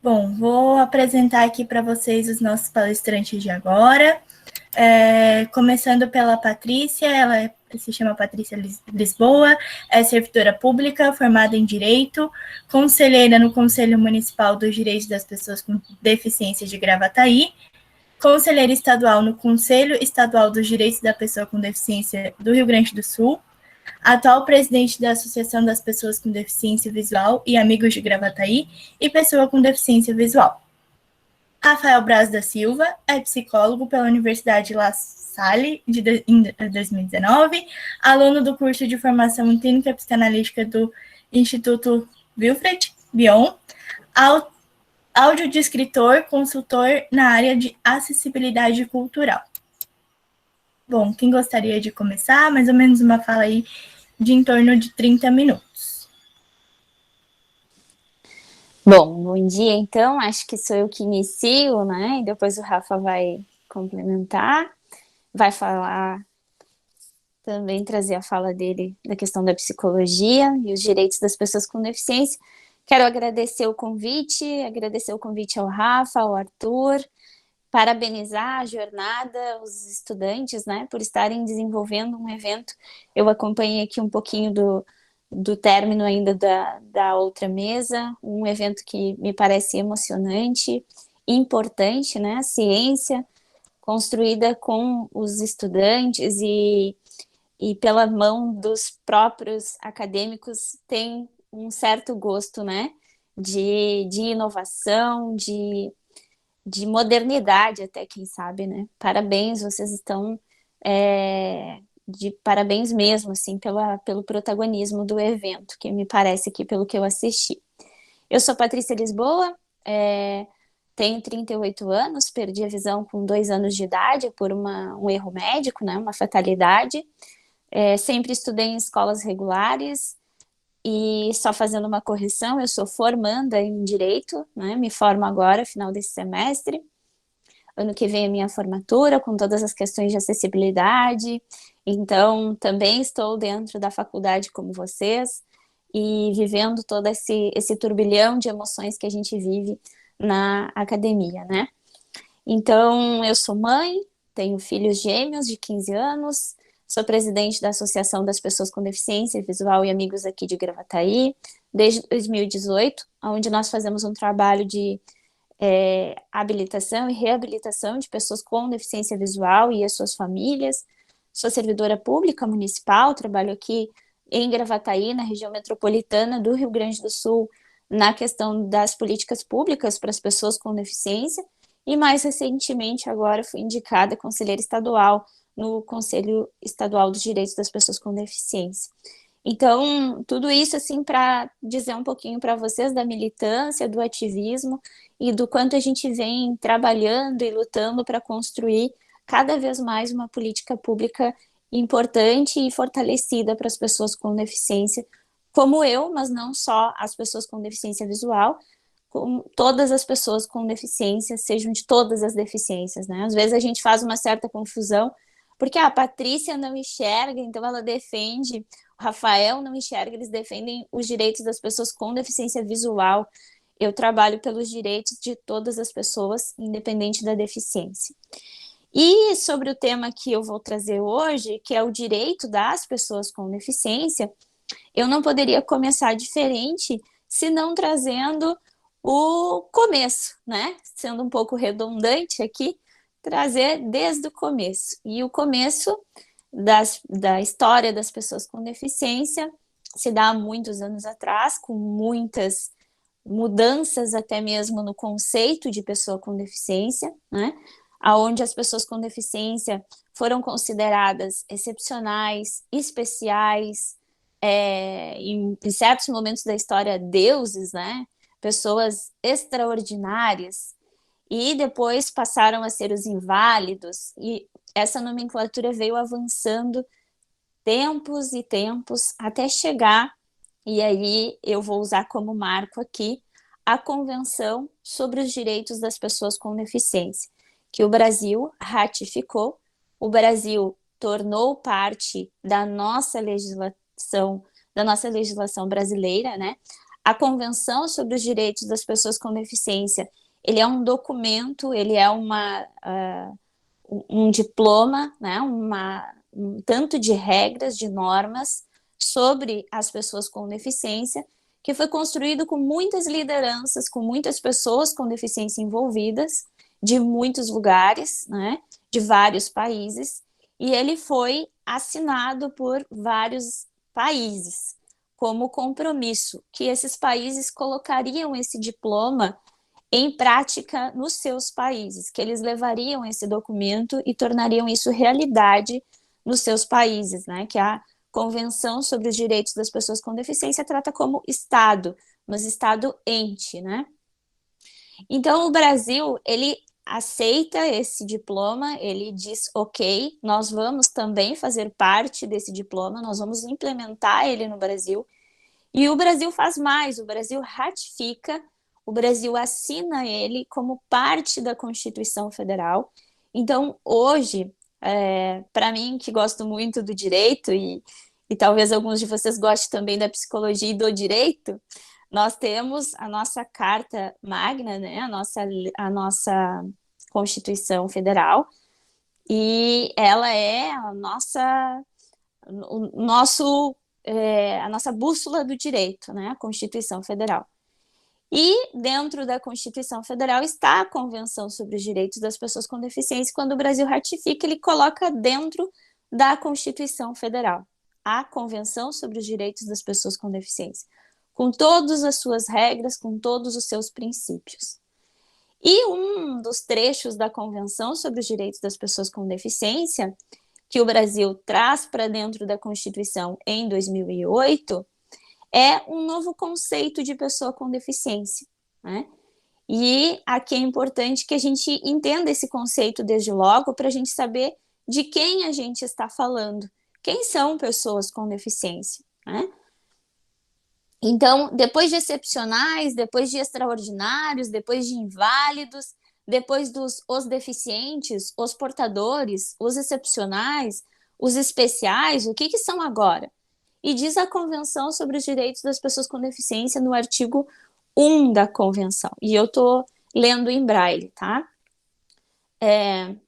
Bom, vou apresentar aqui para vocês os nossos palestrantes de agora. Começando pela Patrícia, ela se chama Patrícia Lisboa, é servidora pública, formada em Direito, conselheira no Conselho Municipal dos Direitos das Pessoas com Deficiência de Gravataí, conselheira estadual no Conselho Estadual dos Direitos da Pessoa com Deficiência do Rio Grande do Sul, atual presidente da Associação das Pessoas com Deficiência Visual e Amigos de Gravataí e pessoa com deficiência visual. Rafael Braz da Silva é psicólogo pela Universidade La Salle em 2019, aluno do curso de formação em clínica psicanalítica do Instituto Wilfred Bion, audiodescritor, consultor na área de acessibilidade cultural. Bom, quem gostaria de começar? Mais ou menos uma fala aí de em torno de 30 minutos. Bom dia, então. Acho que sou eu que inicio, né? E depois o Rafa vai complementar, vai falar também, trazer a fala dele da questão da psicologia e os direitos das pessoas com deficiência. Quero agradecer o convite ao Rafa, ao Arthur, parabenizar a jornada, os estudantes, né, por estarem desenvolvendo um evento. Eu acompanhei aqui um pouquinho do término ainda da outra mesa, um evento que me parece emocionante, importante, né, a ciência construída com os estudantes e pela mão dos próprios acadêmicos tem um certo gosto, né, de inovação, de modernidade até, quem sabe, né? Parabéns, vocês estão de parabéns mesmo, assim, pelo protagonismo do evento, que me parece aqui, pelo que eu assisti. Eu sou Patrícia Lisboa, tenho 38 anos, perdi a visão com 2 anos de idade por um erro médico, né? Uma fatalidade. Sempre estudei em escolas regulares, e só fazendo uma correção, eu sou formanda em Direito, né? Me formo agora, final desse semestre. Ano que vem é minha formatura, com todas as questões de acessibilidade. Então, também estou dentro da faculdade como vocês, e vivendo todo esse turbilhão de emoções que a gente vive na academia, né? Então, eu sou mãe, tenho filhos gêmeos de 15 anos, sou presidente da Associação das Pessoas com Deficiência Visual e Amigos aqui de Gravataí, desde 2018, onde nós fazemos um trabalho de habilitação e reabilitação de pessoas com deficiência visual e as suas famílias. Sou servidora pública municipal, trabalho aqui em Gravataí, na região metropolitana do Rio Grande do Sul, na questão das políticas públicas para as pessoas com deficiência, e mais recentemente agora fui indicada conselheira estadual no Conselho Estadual dos Direitos das Pessoas com Deficiência. Então, tudo isso, assim, para dizer um pouquinho para vocês da militância, do ativismo e do quanto a gente vem trabalhando e lutando para construir cada vez mais uma política pública importante e fortalecida para as pessoas com deficiência, como eu, mas não só as pessoas com deficiência visual, com todas as pessoas com deficiência, sejam de todas as deficiências, né? Às vezes a gente faz uma certa confusão, porque a Patrícia não enxerga, então ela defende, o Rafael não enxerga, eles defendem os direitos das pessoas com deficiência visual. Eu trabalho pelos direitos de todas as pessoas, independente da deficiência. E sobre o tema que eu vou trazer hoje, que é o direito das pessoas com deficiência, eu não poderia começar diferente se não trazendo o começo, né? Sendo um pouco redundante aqui, trazer desde o começo. E o começo da história das pessoas com deficiência se dá há muitos anos atrás, com muitas mudanças até mesmo no conceito de pessoa com deficiência, né? Onde as pessoas com deficiência foram consideradas excepcionais, especiais, em certos momentos da história, deuses, né? Pessoas extraordinárias, e depois passaram a ser os inválidos, e essa nomenclatura veio avançando tempos e tempos até chegar, e aí eu vou usar como marco aqui, a Convenção sobre os Direitos das Pessoas com Deficiência, que o Brasil ratificou, o Brasil tornou parte da nossa legislação brasileira, né? A Convenção sobre os Direitos das Pessoas com Deficiência, ele é um documento, ele é um diploma, né, um tanto de regras, de normas sobre as pessoas com deficiência, que foi construído com muitas lideranças, com muitas pessoas com deficiência envolvidas, de muitos lugares, né, de vários países, e ele foi assinado por vários países, como compromisso, que esses países colocariam esse diploma em prática nos seus países, que eles levariam esse documento e tornariam isso realidade nos seus países, né? Que a Convenção sobre os Direitos das Pessoas com Deficiência trata como Estado, mas Estado ente, né? Então, o Brasil, ele aceita esse diploma, ele diz, ok, nós vamos também fazer parte desse diploma, nós vamos implementar ele no Brasil, e o Brasil faz mais, o Brasil ratifica, o Brasil assina ele como parte da Constituição Federal. Então, hoje, para mim, que gosto muito do direito, e talvez alguns de vocês gostem também da psicologia e do direito, nós temos a nossa Carta Magna, né, a nossa Constituição Federal, e ela é a nossa bússola do direito, né, a Constituição Federal. E dentro da Constituição Federal está a Convenção sobre os Direitos das Pessoas com Deficiência. Quando o Brasil ratifica, ele coloca dentro da Constituição Federal a Convenção sobre os Direitos das Pessoas com Deficiência, com todas as suas regras, com todos os seus princípios. E um dos trechos da Convenção sobre os Direitos das Pessoas com Deficiência, que o Brasil traz para dentro da Constituição em 2008, é um novo conceito de pessoa com deficiência, né? E aqui é importante que a gente entenda esse conceito desde logo para a gente saber de quem a gente está falando. Quem são pessoas com deficiência, né? Então, depois de excepcionais, depois de extraordinários, depois de inválidos, depois dos os deficientes, os portadores, os excepcionais, os especiais, o que são agora? E diz a Convenção sobre os Direitos das Pessoas com Deficiência no artigo 1 da Convenção. E eu estou lendo em braille, tá?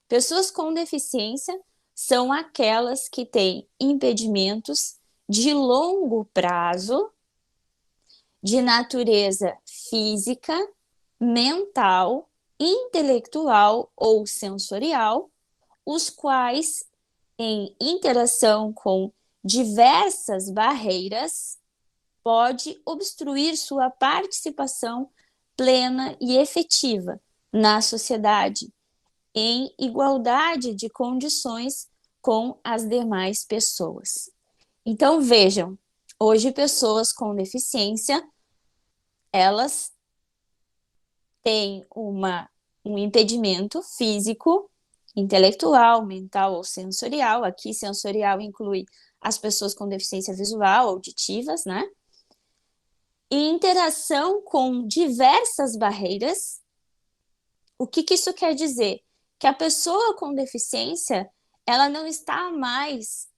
Pessoas com deficiência são aquelas que têm impedimentos de longo prazo, de natureza física, mental, intelectual ou sensorial, os quais, em interação com diversas barreiras, pode obstruir sua participação plena e efetiva na sociedade, em igualdade de condições com as demais pessoas. Então, vejam, hoje pessoas com deficiência, elas têm um impedimento físico, intelectual, mental ou sensorial. Aqui, sensorial inclui as pessoas com deficiência visual, auditivas, né? E interação com diversas barreiras. O que isso quer dizer? Que a pessoa com deficiência, ela não está mais,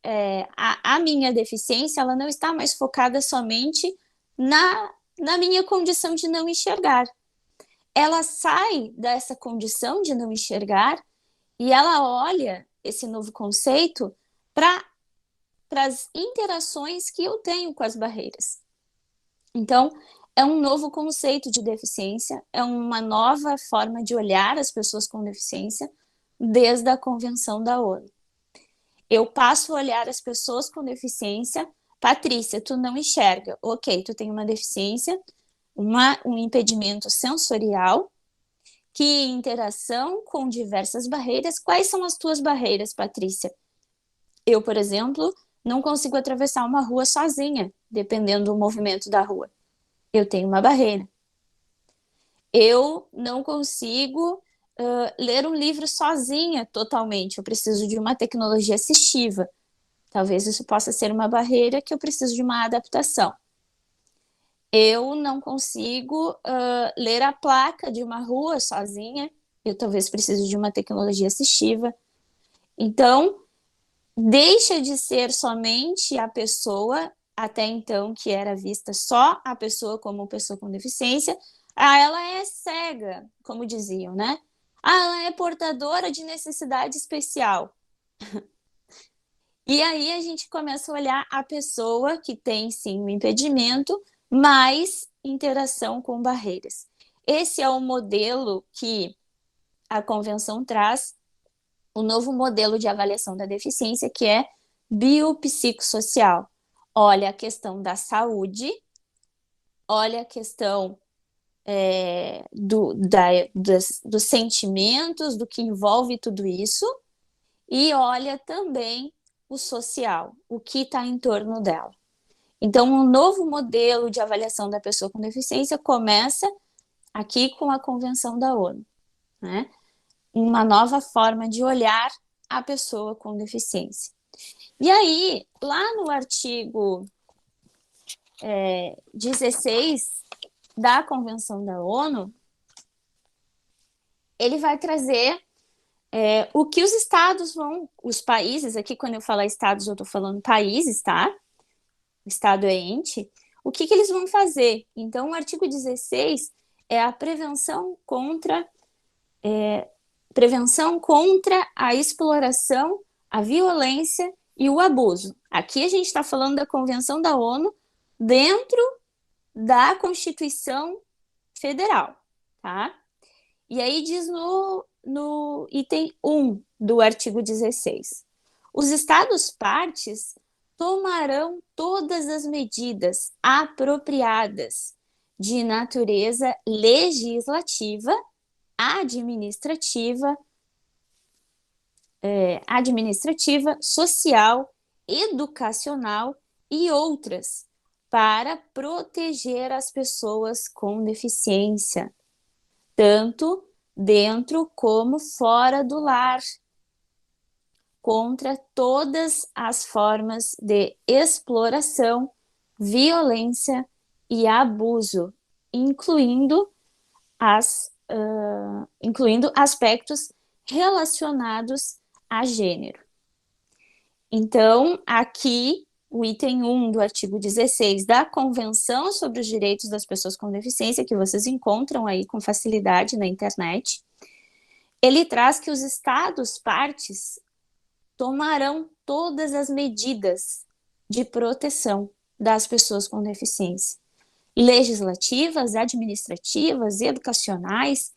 a minha deficiência, ela não está mais focada somente na minha condição de não enxergar. Ela sai dessa condição de não enxergar e ela olha esse novo conceito para as interações que eu tenho com as barreiras. Então, é um novo conceito de deficiência, é uma nova forma de olhar as pessoas com deficiência desde a Convenção da ONU. Eu passo a olhar as pessoas com deficiência. Patrícia, tu não enxerga. Ok, tu tem uma deficiência, um impedimento sensorial, que em interação com diversas barreiras. Quais são as tuas barreiras, Patrícia? Eu, por exemplo, não consigo atravessar uma rua sozinha, dependendo do movimento da rua. Eu tenho uma barreira. Eu não consigo ler um livro sozinha totalmente. Eu preciso de uma tecnologia assistiva. Talvez isso possa ser uma barreira que eu preciso de uma adaptação. Eu não consigo ler a placa de uma rua sozinha. Eu talvez precise de uma tecnologia assistiva. Então, deixa de ser somente a pessoa até então, que era vista só a pessoa como pessoa com deficiência, ela é cega, como diziam, né? Ela é portadora de necessidade especial. E aí a gente começa a olhar a pessoa que tem, sim, um impedimento, mais interação com barreiras. Esse é o modelo que a Convenção traz, o novo modelo de avaliação da deficiência, que é biopsicossocial. Olha a questão da saúde, olha a questão dos sentimentos, do que envolve tudo isso, e olha também o social, o que está em torno dela. Então, um novo modelo de avaliação da pessoa com deficiência começa aqui com a Convenção da ONU, né? Uma nova forma de olhar a pessoa com deficiência. E aí, lá no artigo 16 da Convenção da ONU, ele vai trazer o que os estados os países, aqui quando eu falar estados eu estou falando países, tá? O estado é ente, o que eles vão fazer? Então, o artigo 16 é a prevenção contra a exploração, a violência e o abuso. Aqui a gente está falando da Convenção da ONU dentro da Constituição Federal, tá? E aí diz no item 1 do artigo 16. Os Estados partes tomarão todas as medidas apropriadas de natureza legislativa, administrativa, social, educacional e outras, para proteger as pessoas com deficiência, tanto dentro como fora do lar, contra todas as formas de exploração, violência e abuso, incluindo aspectos relacionados a gênero. Então, aqui, o item 1 do artigo 16 da Convenção sobre os Direitos das Pessoas com Deficiência, que vocês encontram aí com facilidade na internet, ele traz que os Estados partes tomarão todas as medidas de proteção das pessoas com deficiência, legislativas, administrativas, educacionais,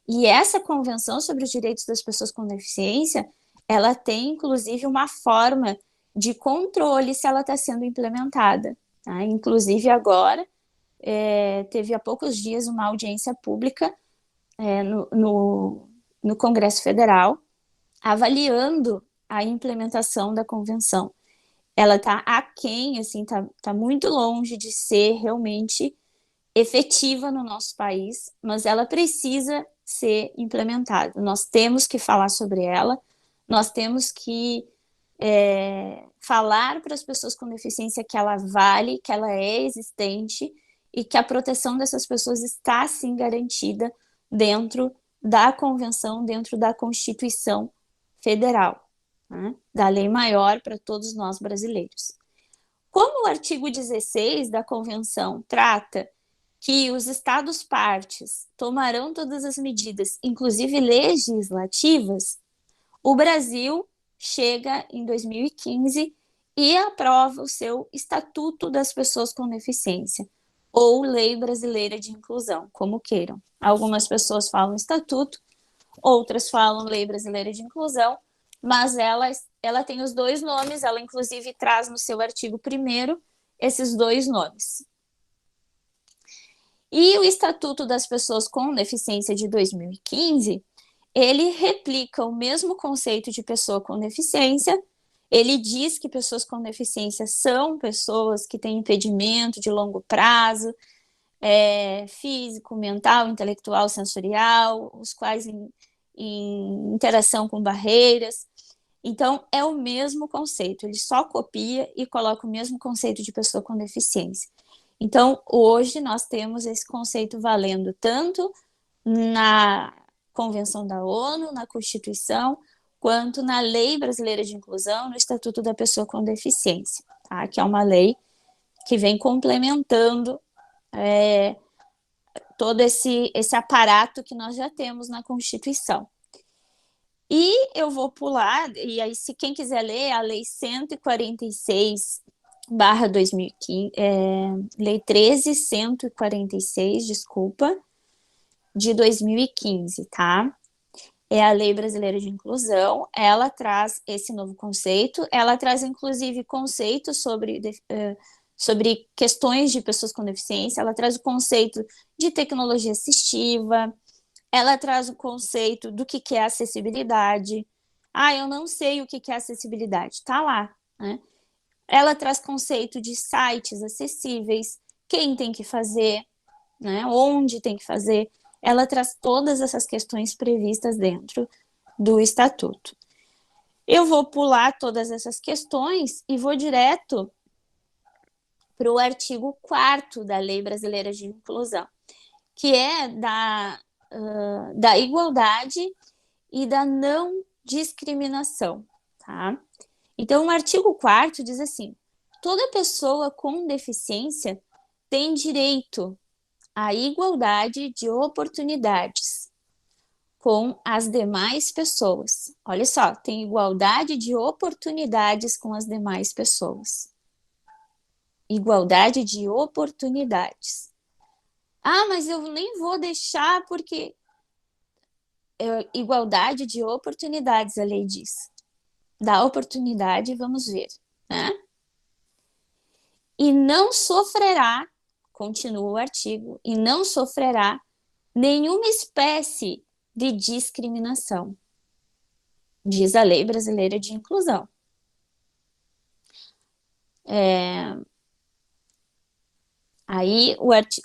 e essa Convenção sobre os Direitos das Pessoas com Deficiência, ela tem, inclusive, uma forma de controle se ela está sendo implementada. Tá? Inclusive, agora, teve há poucos dias uma audiência pública no Congresso Federal, avaliando a implementação da Convenção. Ela está aquém, assim, tá muito longe de ser realmente efetiva no nosso país, mas ela precisa ser implementada. Nós temos que falar sobre ela, nós temos que falar para as pessoas com deficiência que ela vale, que ela é existente e que a proteção dessas pessoas está, sim, garantida dentro da Convenção, dentro da Constituição Federal, né? Da lei maior para todos nós brasileiros. Como o artigo 16 da Convenção trata que os Estados partes tomarão todas as medidas, inclusive legislativas, o Brasil chega em 2015 e aprova o seu Estatuto das Pessoas com Deficiência, ou Lei Brasileira de Inclusão, como queiram. Algumas pessoas falam Estatuto, outras falam Lei Brasileira de Inclusão, mas ela tem os dois nomes, ela inclusive traz no seu artigo 1º esses dois nomes. E o Estatuto das Pessoas com Deficiência de 2015, ele replica o mesmo conceito de pessoa com deficiência, ele diz que pessoas com deficiência são pessoas que têm impedimento de longo prazo, físico, mental, intelectual, sensorial, os quais em interação com barreiras. Então, é o mesmo conceito, ele só copia e coloca o mesmo conceito de pessoa com deficiência. Então, hoje nós temos esse conceito valendo tanto na Convenção da ONU, na Constituição, quanto na Lei Brasileira de Inclusão, no Estatuto da Pessoa com Deficiência, tá? Que é uma lei que vem complementando todo esse aparato que nós já temos na Constituição. E eu vou pular, e aí se quem quiser ler, a Lei 146/2015, Lei 13.146, desculpa, de 2015, tá? É a Lei Brasileira de Inclusão, ela traz esse novo conceito, ela traz inclusive conceitos sobre questões de pessoas com deficiência, ela traz o conceito de tecnologia assistiva, ela traz o conceito do que é acessibilidade. Eu não sei o que é acessibilidade, tá lá, né? Ela traz conceito de sites acessíveis, quem tem que fazer, né? Onde tem que fazer. Ela traz todas essas questões previstas dentro do Estatuto. Eu vou pular todas essas questões e vou direto para o artigo 4º da Lei Brasileira de Inclusão, que é da igualdade e da não discriminação, tá? Então, o artigo 4º diz assim: toda pessoa com deficiência tem direito à igualdade de oportunidades com as demais pessoas. Olha só, tem igualdade de oportunidades com as demais pessoas. Igualdade de oportunidades. Mas eu nem vou deixar porque igualdade de oportunidades, a lei diz. Da oportunidade, vamos ver, né? E não sofrerá, continua o artigo, e não sofrerá nenhuma espécie de discriminação, diz a Lei Brasileira de Inclusão. Aí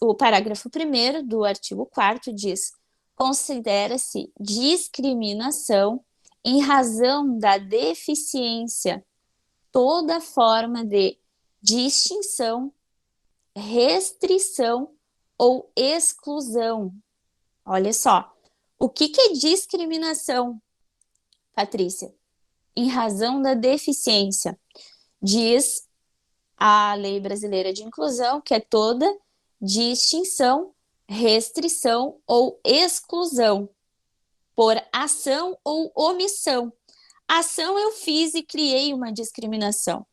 o parágrafo 1º do artigo 4º diz: considera-se discriminação em razão da deficiência toda forma de distinção, restrição ou exclusão. Olha só, o que é discriminação, Patrícia? Em razão da deficiência. Diz a Lei Brasileira de Inclusão que é toda distinção, restrição ou exclusão por ação ou omissão. Ação eu fiz e criei uma discriminação.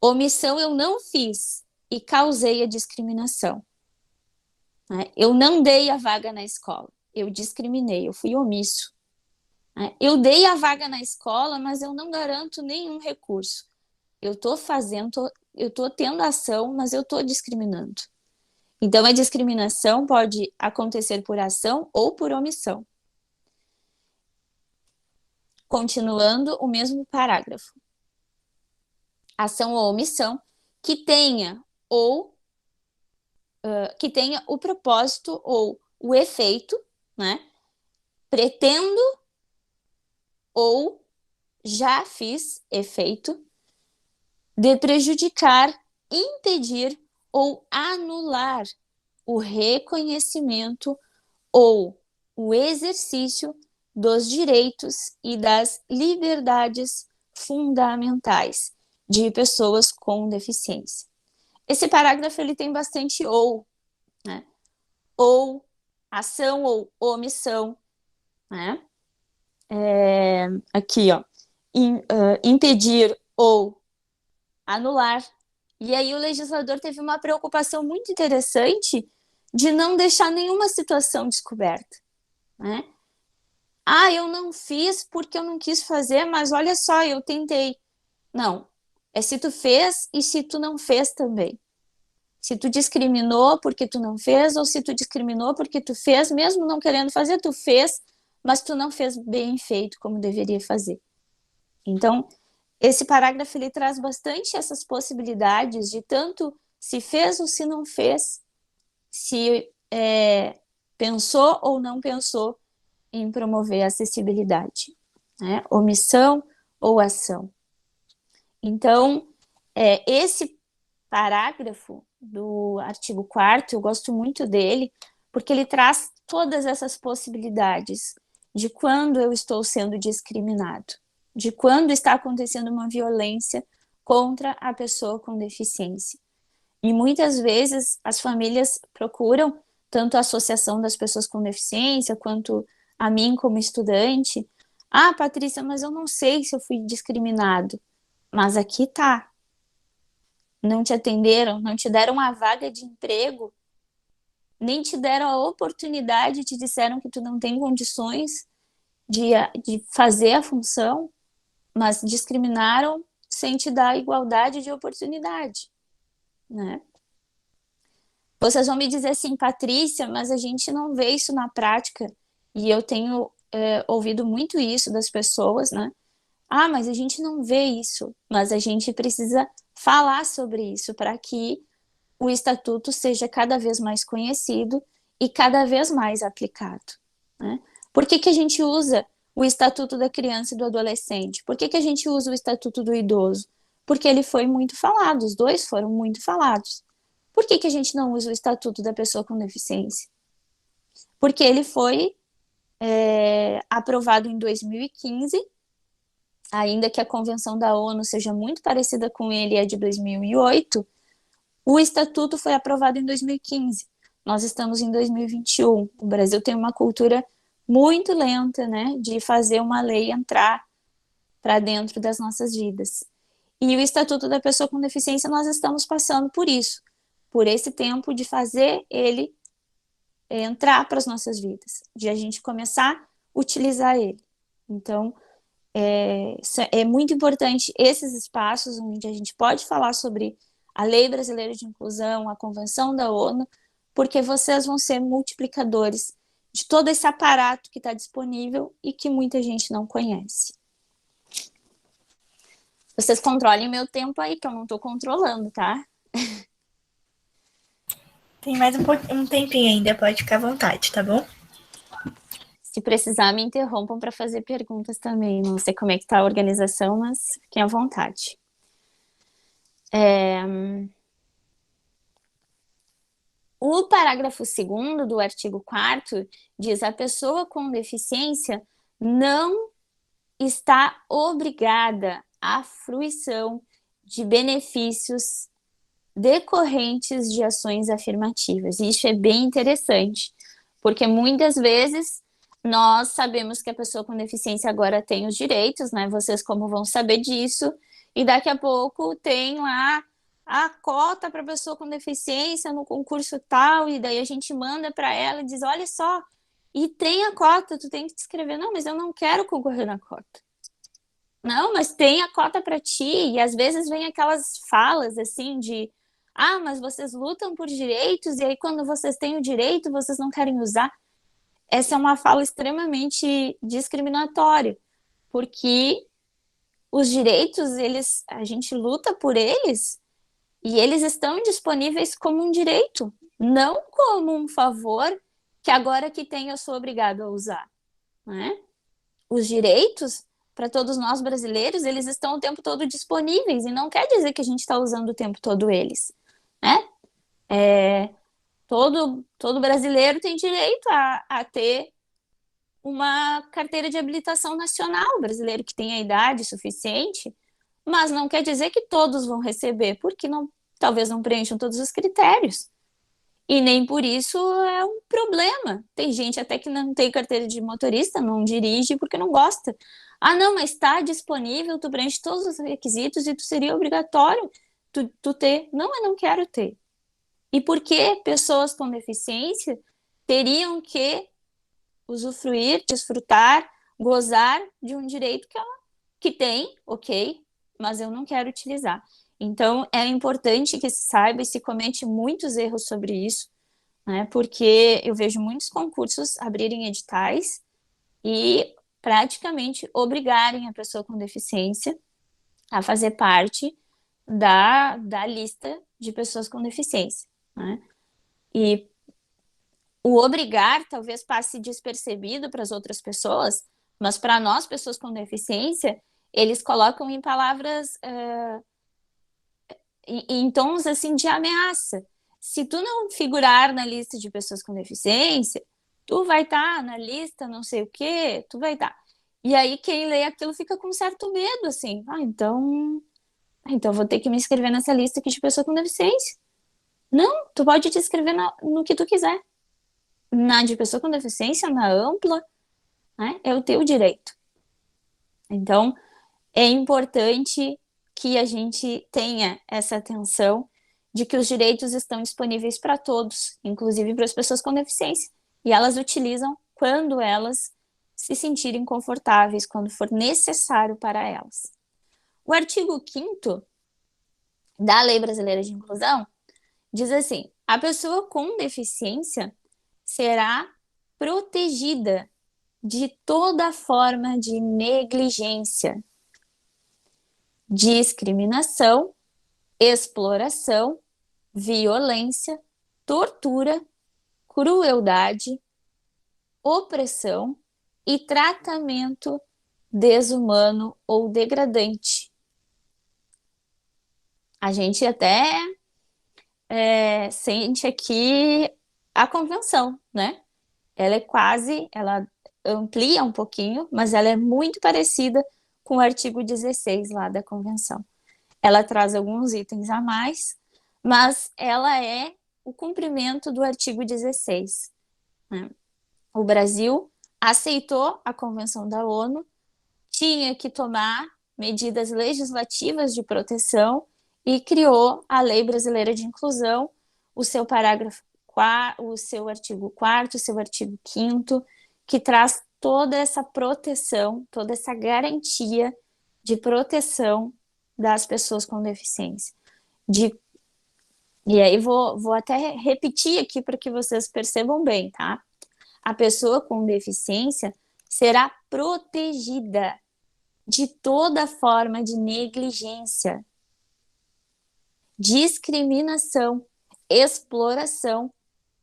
Omissão eu não fiz e causei a discriminação. Eu não dei a vaga na escola, eu discriminei, eu fui omisso. Eu dei a vaga na escola, mas eu não garanto nenhum recurso. Eu estou tendo ação, mas eu estou discriminando. Então, a discriminação pode acontecer por ação ou por omissão. Continuando o mesmo parágrafo. Ação ou omissão que tenha o propósito ou o efeito, né? Pretendo ou já fiz efeito de prejudicar, impedir ou anular o reconhecimento ou o exercício dos direitos e das liberdades fundamentais de pessoas com deficiência. Esse parágrafo ele tem bastante ou, né? Ou, ação ou omissão, né? Aqui, ó, impedir ou anular. E aí o legislador teve uma preocupação muito interessante de não deixar nenhuma situação descoberta, né? Eu não fiz porque eu não quis fazer, mas olha só, eu tentei. Não, é se tu fez e se tu não fez também. Se tu discriminou porque tu não fez, ou se tu discriminou porque tu fez, mesmo não querendo fazer, tu fez, mas tu não fez bem feito como deveria fazer. Então, esse parágrafo ele traz bastante essas possibilidades de tanto se fez ou se não fez, se pensou ou não pensou em promover a acessibilidade, né? Omissão ou ação. Então, esse parágrafo do artigo 4º, eu gosto muito dele, porque ele traz todas essas possibilidades de quando eu estou sendo discriminado, de quando está acontecendo uma violência contra a pessoa com deficiência. E muitas vezes as famílias procuram tanto a Associação das Pessoas com Deficiência quanto a mim como estudante. Ah, Patrícia, mas eu não sei se eu fui discriminado. Mas aqui tá. Não te atenderam, não te deram uma vaga de emprego, nem te deram a oportunidade, te disseram que tu não tem condições de fazer a função, mas discriminaram sem te dar igualdade de oportunidade, né? Vocês vão me dizer assim, Patrícia, mas a gente não vê isso na prática. E eu tenho ouvido muito isso das pessoas, né? Ah, mas a gente não vê isso. Mas a gente precisa falar sobre isso para que o estatuto seja cada vez mais conhecido e cada vez mais aplicado, né? Por que que a gente usa o estatuto da criança e do adolescente? Por que que a gente usa o estatuto do idoso? Porque ele foi muito falado, os dois foram muito falados. Por que que a gente não usa o estatuto da pessoa com deficiência? Porque ele foi aprovado em 2015, ainda que a Convenção da ONU seja muito parecida com ele, é de 2008, o estatuto foi aprovado em 2015. Nós estamos em 2021. O Brasil tem uma cultura muito lenta, né, de fazer uma lei entrar para dentro das nossas vidas. E o Estatuto da Pessoa com Deficiência, nós estamos passando por isso, por esse tempo de fazer ele entrar para as nossas vidas, de a gente começar a utilizar ele. Então, é muito importante esses espaços onde a gente pode falar sobre a Lei Brasileira de Inclusão, a Convenção da ONU, porque vocês vão ser multiplicadores de todo esse aparato que está disponível e que muita gente não conhece. Vocês controlem meu tempo aí, que eu não estou controlando, tá? Tem mais um tempinho ainda, pode ficar à vontade, tá bom? Se precisar, me interrompam para fazer perguntas também. Não sei como é que está a organização, mas fiquem à vontade. O parágrafo 2º do artigo 4º diz: a pessoa com deficiência não está obrigada à fruição de benefícios decorrentes de ações afirmativas. E isso é bem interessante, porque muitas vezes nós sabemos que a pessoa com deficiência agora tem os direitos, né? Vocês como vão saber disso, e daqui a pouco tem lá a cota para pessoa com deficiência no concurso tal, e daí a gente manda para ela e diz, olha só, e tem a cota, tu tem que te inscrever. Não, mas eu não quero concorrer na cota. Não, mas tem a cota para ti. E às vezes vem aquelas falas assim de, ah, mas vocês lutam por direitos e aí quando vocês têm o direito, vocês não querem usar. Essa é uma fala extremamente discriminatória, porque os direitos, a gente luta por eles e eles estão disponíveis como um direito, não como um favor que agora que tem eu sou obrigado a usar, né? Os direitos para todos nós brasileiros, eles estão o tempo todo disponíveis e não quer dizer que a gente está usando o tempo todo eles, né? Todo brasileiro tem direito a ter uma carteira de habilitação nacional, brasileiro que tem a idade suficiente, mas não quer dizer que todos vão receber, porque talvez não preencham todos os critérios. E nem por isso é um problema. Tem gente até que não tem carteira de motorista, não dirige porque não gosta. Ah, não, mas está disponível, tu preenche todos os requisitos e tu seria obrigatório tu ter. Não, eu não quero ter. E por que pessoas com deficiência teriam que usufruir, desfrutar, gozar de um direito que tem, ok, mas eu não quero utilizar. Então, é importante que se saiba e se comete muitos erros sobre isso, né? Porque eu vejo muitos concursos abrirem editais e praticamente obrigarem a pessoa com deficiência a fazer parte da lista de pessoas com deficiência, né? E o obrigar talvez passe despercebido para as outras pessoas, mas para nós, pessoas com deficiência, eles colocam em palavras, em tons assim de ameaça. Se tu não figurar na lista de pessoas com deficiência, tu vai estar na lista não sei o quê, tu vai estar. E aí quem lê aquilo fica com certo medo, assim, então vou ter que me inscrever nessa lista aqui de pessoa com deficiência. Não, tu pode te inscrever no que tu quiser. Na de pessoa com deficiência, na ampla, né? É o teu direito. Então, é importante que a gente tenha essa atenção de que os direitos estão disponíveis para todos, inclusive para as pessoas com deficiência. E elas utilizam quando elas se sentirem confortáveis, quando for necessário para elas. O artigo 5º da Lei Brasileira de Inclusão diz assim: a pessoa com deficiência será protegida de toda forma de negligência, discriminação, exploração, violência, tortura, crueldade, opressão e tratamento desumano ou degradante. A gente até sente aqui a convenção, né? Ela amplia um pouquinho, mas ela é muito parecida com o artigo 16 lá da convenção. Ela traz alguns itens a mais, mas ela é o cumprimento do artigo 16, né? O Brasil aceitou a Convenção da ONU, tinha que tomar medidas legislativas de proteção e criou a Lei Brasileira de Inclusão, o seu parágrafo, o seu artigo 4º, o seu artigo 5º, que traz toda essa proteção, toda essa garantia de proteção das pessoas com deficiência. E aí vou até repetir aqui para que vocês percebam bem, tá? A pessoa com deficiência será protegida de toda forma de negligência, discriminação, exploração,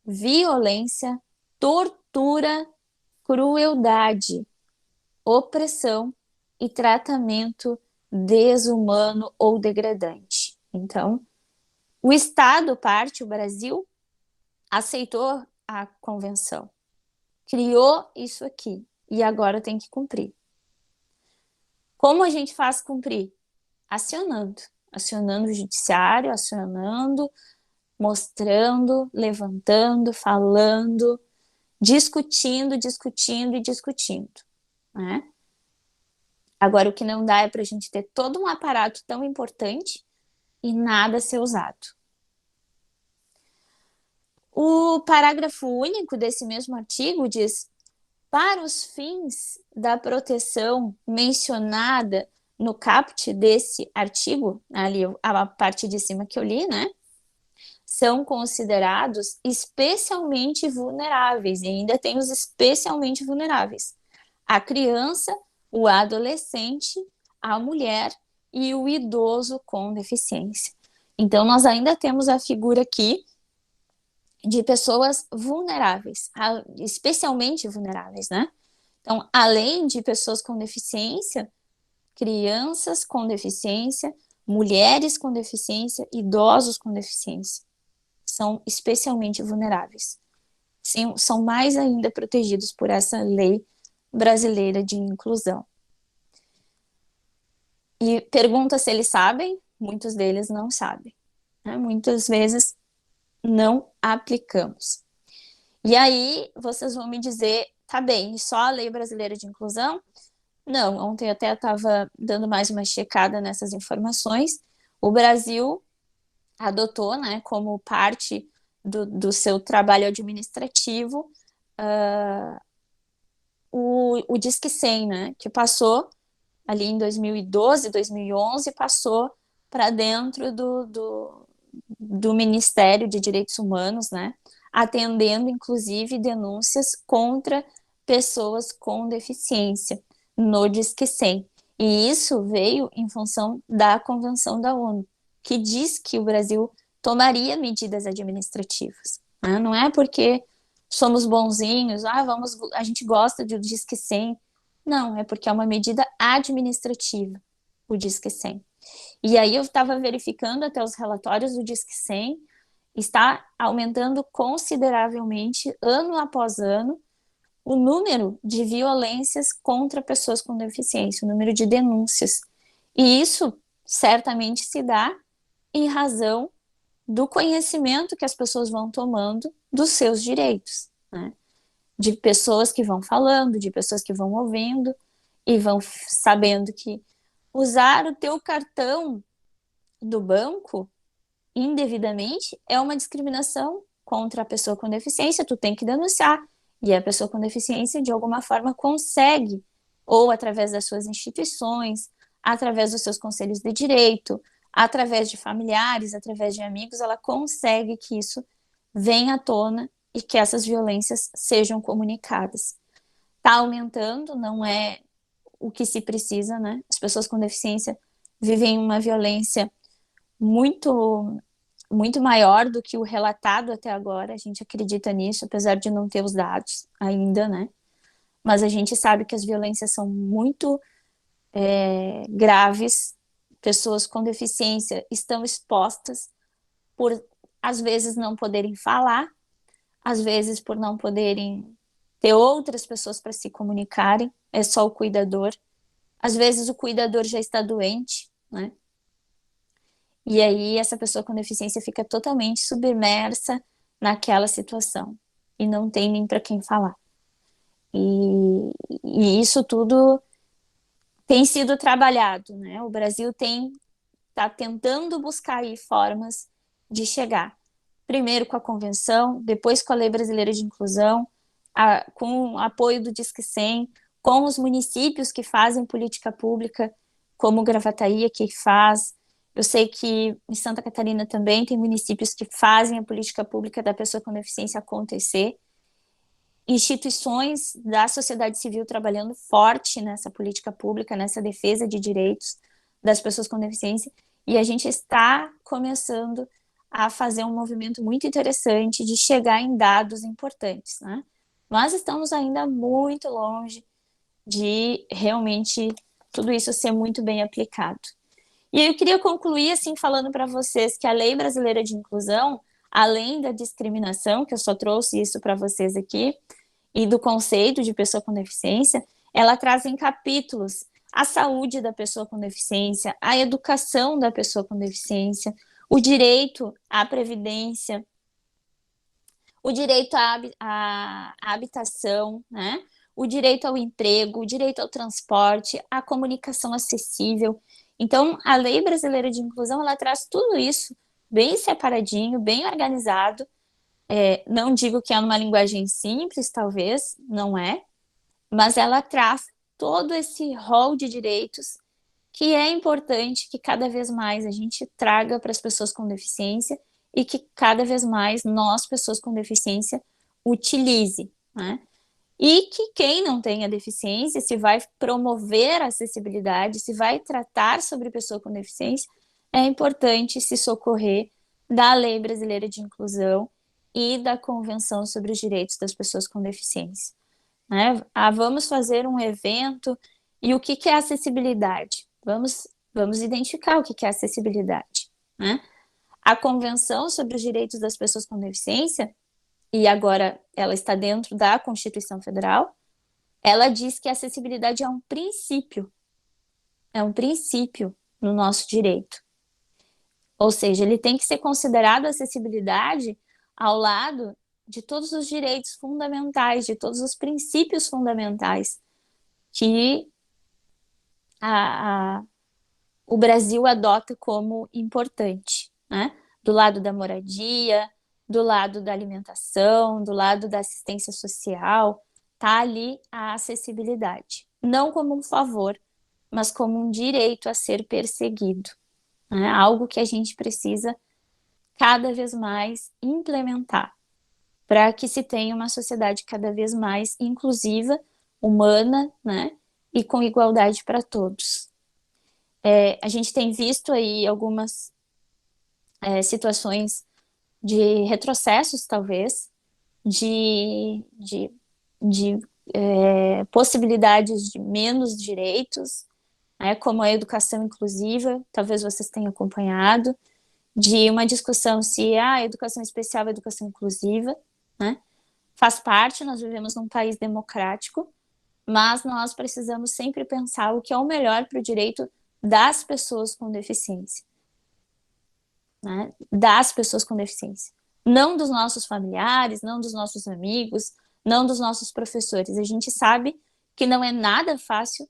violência, tortura, crueldade, opressão e tratamento desumano ou degradante. Então, o Estado parte, o Brasil, aceitou a convenção, criou isso aqui e agora tem que cumprir. Como a gente faz cumprir? Acionando o judiciário, acionando, mostrando, levantando, falando, discutindo, né? Agora, o que não dá é para a gente ter todo um aparato tão importante e nada ser usado. O parágrafo único desse mesmo artigo diz: para os fins da proteção mencionada no caput desse artigo, ali a parte de cima que eu li, né? São considerados especialmente vulneráveis, e ainda tem os especialmente vulneráveis: a criança, o adolescente, a mulher e o idoso com deficiência. Então, nós ainda temos a figura aqui de pessoas vulneráveis, especialmente vulneráveis, né? Então, além de pessoas com deficiência, crianças com deficiência, mulheres com deficiência, idosos com deficiência, são especialmente vulneráveis. Sim, são mais ainda protegidos por essa lei brasileira de inclusão. E pergunta se eles sabem, muitos deles não sabem, né? Muitas vezes não aplicamos. E aí vocês vão me dizer, tá bem, só a Lei Brasileira de Inclusão? Não, ontem eu até estava dando mais uma checada nessas informações. O Brasil adotou, né, como parte do seu trabalho administrativo, o Disque 100, né, que passou ali em 2012, 2011, passou para dentro do Ministério de Direitos Humanos, né, atendendo inclusive denúncias contra pessoas com deficiência no Disque 100. E isso veio em função da Convenção da ONU, que diz que o Brasil tomaria medidas administrativas, né? Não é porque somos bonzinhos, a gente gosta do Disque 100. Não, é porque é uma medida administrativa, o Disque 100. E aí eu estava verificando até os relatórios do Disque 100, está aumentando consideravelmente, ano após ano, o número de violências contra pessoas com deficiência, o número de denúncias. E isso certamente se dá em razão do conhecimento que as pessoas vão tomando dos seus direitos, né? De pessoas que vão falando, de pessoas que vão ouvindo e vão sabendo que usar o teu cartão do banco indevidamente é uma discriminação contra a pessoa com deficiência, tu tem que denunciar. E a pessoa com deficiência, de alguma forma, consegue, ou através das suas instituições, através dos seus conselhos de direito, através de familiares, através de amigos, ela consegue que isso venha à tona e que essas violências sejam comunicadas. Está aumentando, não é o que se precisa, né? As pessoas com deficiência vivem uma violência muito muito maior do que o relatado até agora. A gente acredita nisso, apesar de não ter os dados ainda, né? Mas a gente sabe que as violências são muito graves. Pessoas com deficiência estão expostas por, às vezes, não poderem falar, às vezes, por não poderem ter outras pessoas para se comunicarem, é só o cuidador. Às vezes, o cuidador já está doente, né? E aí essa pessoa com deficiência fica totalmente submersa naquela situação e não tem nem para quem falar. E isso tudo tem sido trabalhado, né? O Brasil está tentando buscar aí formas de chegar. Primeiro com a convenção, depois com a Lei Brasileira de Inclusão, com o apoio do Disque 100, com os municípios que fazem política pública, como Gravataí, que faz. Eu sei que em Santa Catarina também tem municípios que fazem a política pública da pessoa com deficiência acontecer. Instituições da sociedade civil trabalhando forte nessa política pública, nessa defesa de direitos das pessoas com deficiência. E a gente está começando a fazer um movimento muito interessante de chegar em dados importantes, né? Mas estamos ainda muito longe de realmente tudo isso ser muito bem aplicado. E eu queria concluir assim falando para vocês que a Lei Brasileira de Inclusão, além da discriminação, que eu só trouxe isso para vocês aqui, e do conceito de pessoa com deficiência, ela traz em capítulos a saúde da pessoa com deficiência, a educação da pessoa com deficiência, o direito à previdência, o direito à habitação, né? O direito ao emprego, o direito ao transporte, a comunicação acessível. Então, a Lei Brasileira de Inclusão, ela traz tudo isso bem separadinho, bem organizado. Não digo que é numa linguagem simples, talvez, não é, mas ela traz todo esse rol de direitos que é importante que cada vez mais a gente traga para as pessoas com deficiência e que cada vez mais nós, pessoas com deficiência, utilize, né? E que quem não tenha deficiência, se vai promover a acessibilidade, se vai tratar sobre pessoa com deficiência, é importante se socorrer da Lei Brasileira de Inclusão e da Convenção sobre os Direitos das Pessoas com Deficiência. Né? Vamos fazer um evento, e o que é acessibilidade? Vamos identificar o que é acessibilidade. Né? A Convenção sobre os Direitos das Pessoas com Deficiência, e agora ela está dentro da Constituição Federal, ela diz que a acessibilidade é um princípio no nosso direito. Ou seja, ele tem que ser considerado acessibilidade ao lado de todos os direitos fundamentais, de todos os princípios fundamentais que o Brasil adota como importante, né? Do lado da moradia, do lado da alimentação, do lado da assistência social, tá ali a acessibilidade. Não como um favor, mas como um direito a ser perseguido. Né? Algo que a gente precisa cada vez mais implementar para que se tenha uma sociedade cada vez mais inclusiva, humana, né? E com igualdade para todos. A gente tem visto aí algumas situações de retrocessos, talvez, de possibilidades de menos direitos, né, como a educação inclusiva, talvez vocês tenham acompanhado, de uma discussão se a educação especial é educação inclusiva, né? Faz parte, nós vivemos num país democrático, mas nós precisamos sempre pensar o que é o melhor para o direito das pessoas com deficiência. né, das pessoas com deficiência. Não dos nossos familiares, não dos nossos amigos, não dos nossos professores. A gente sabe que não é nada fácil,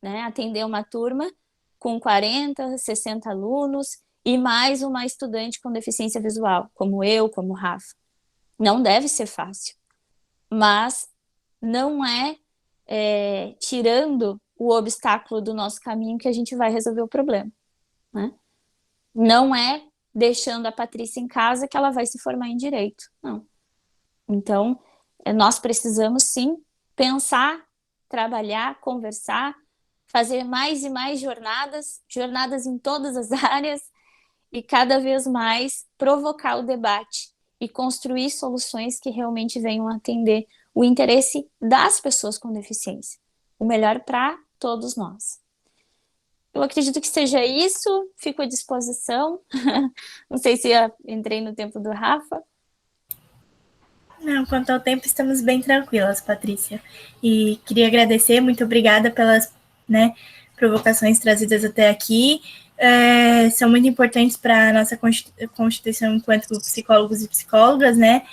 né, atender uma turma com 40, 60 alunos e mais uma estudante com deficiência visual, como eu, como o Rafa. Não deve ser fácil, mas não tirando o obstáculo do nosso caminho que a gente vai resolver o problema, né? Não é deixando a Patrícia em casa que ela vai se formar em direito, não. Então, nós precisamos sim pensar, trabalhar, conversar, fazer mais e mais jornadas em todas as áreas e cada vez mais provocar o debate e construir soluções que realmente venham atender o interesse das pessoas com deficiência, o melhor para todos nós. Eu acredito que seja isso, fico à disposição. Não sei se entrei no tempo do Rafa. Não, quanto ao tempo, estamos bem tranquilas, Patrícia. E queria agradecer, muito obrigada pelas, né, provocações trazidas até aqui. São muito importantes para a nossa constituição enquanto psicólogos e psicólogas, né?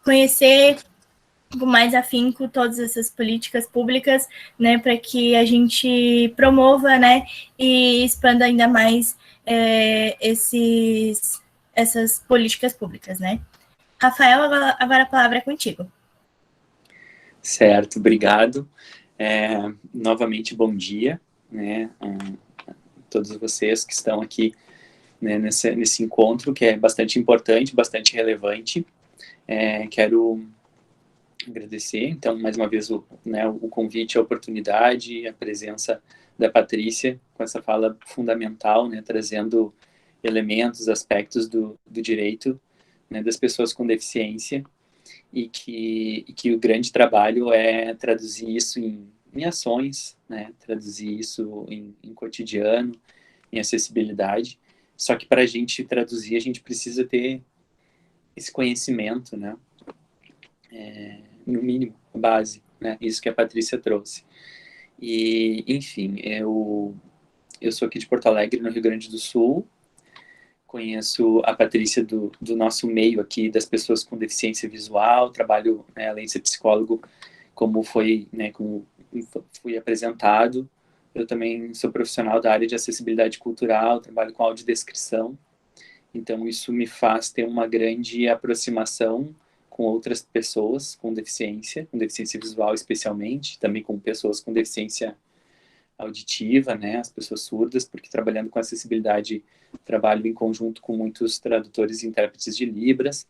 Conhecer com mais afinco todas essas políticas públicas, né, para que a gente promova, né, e expanda ainda mais essas políticas públicas, né. Rafael, agora a palavra é contigo. Certo, obrigado. Novamente, bom dia, né, a todos vocês que estão aqui, né, nesse encontro, que é bastante importante, bastante relevante. Quero agradecer, então, mais uma vez, o convite, a oportunidade, a presença da Patrícia, com essa fala fundamental, né, trazendo elementos, aspectos do direito, né, das pessoas com deficiência, e que o grande trabalho é traduzir isso em ações, né, traduzir isso em cotidiano, em acessibilidade. Só que para a gente traduzir, a gente precisa ter esse conhecimento, né, no mínimo, base, né, isso que a Patrícia trouxe. E, enfim, eu sou aqui de Porto Alegre, no Rio Grande do Sul. Conheço a Patrícia do nosso meio aqui, das pessoas com deficiência visual. Trabalho, né, além de ser psicólogo, como fui apresentado. Eu também sou profissional da área de acessibilidade cultural, trabalho com audiodescrição. Então, isso me faz ter uma grande aproximação com outras pessoas com deficiência visual especialmente, também com pessoas com deficiência auditiva, né, as pessoas surdas, porque trabalhando com acessibilidade, trabalho em conjunto com muitos tradutores e intérpretes de Libras,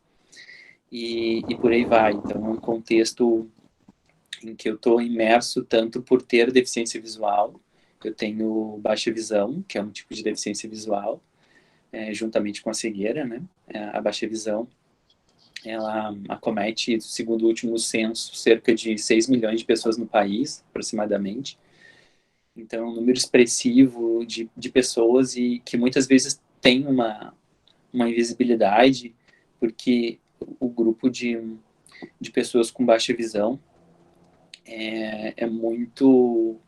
e por aí vai. Então, é um contexto em que eu estou imerso tanto por ter deficiência visual, eu tenho baixa visão, que é um tipo de deficiência visual, juntamente com a cegueira, né, a baixa visão, ela acomete, segundo o último censo, cerca de 6 milhões de pessoas no país, aproximadamente. Então, um número expressivo de pessoas e que muitas vezes tem uma invisibilidade, porque o grupo de pessoas com baixa visão é muito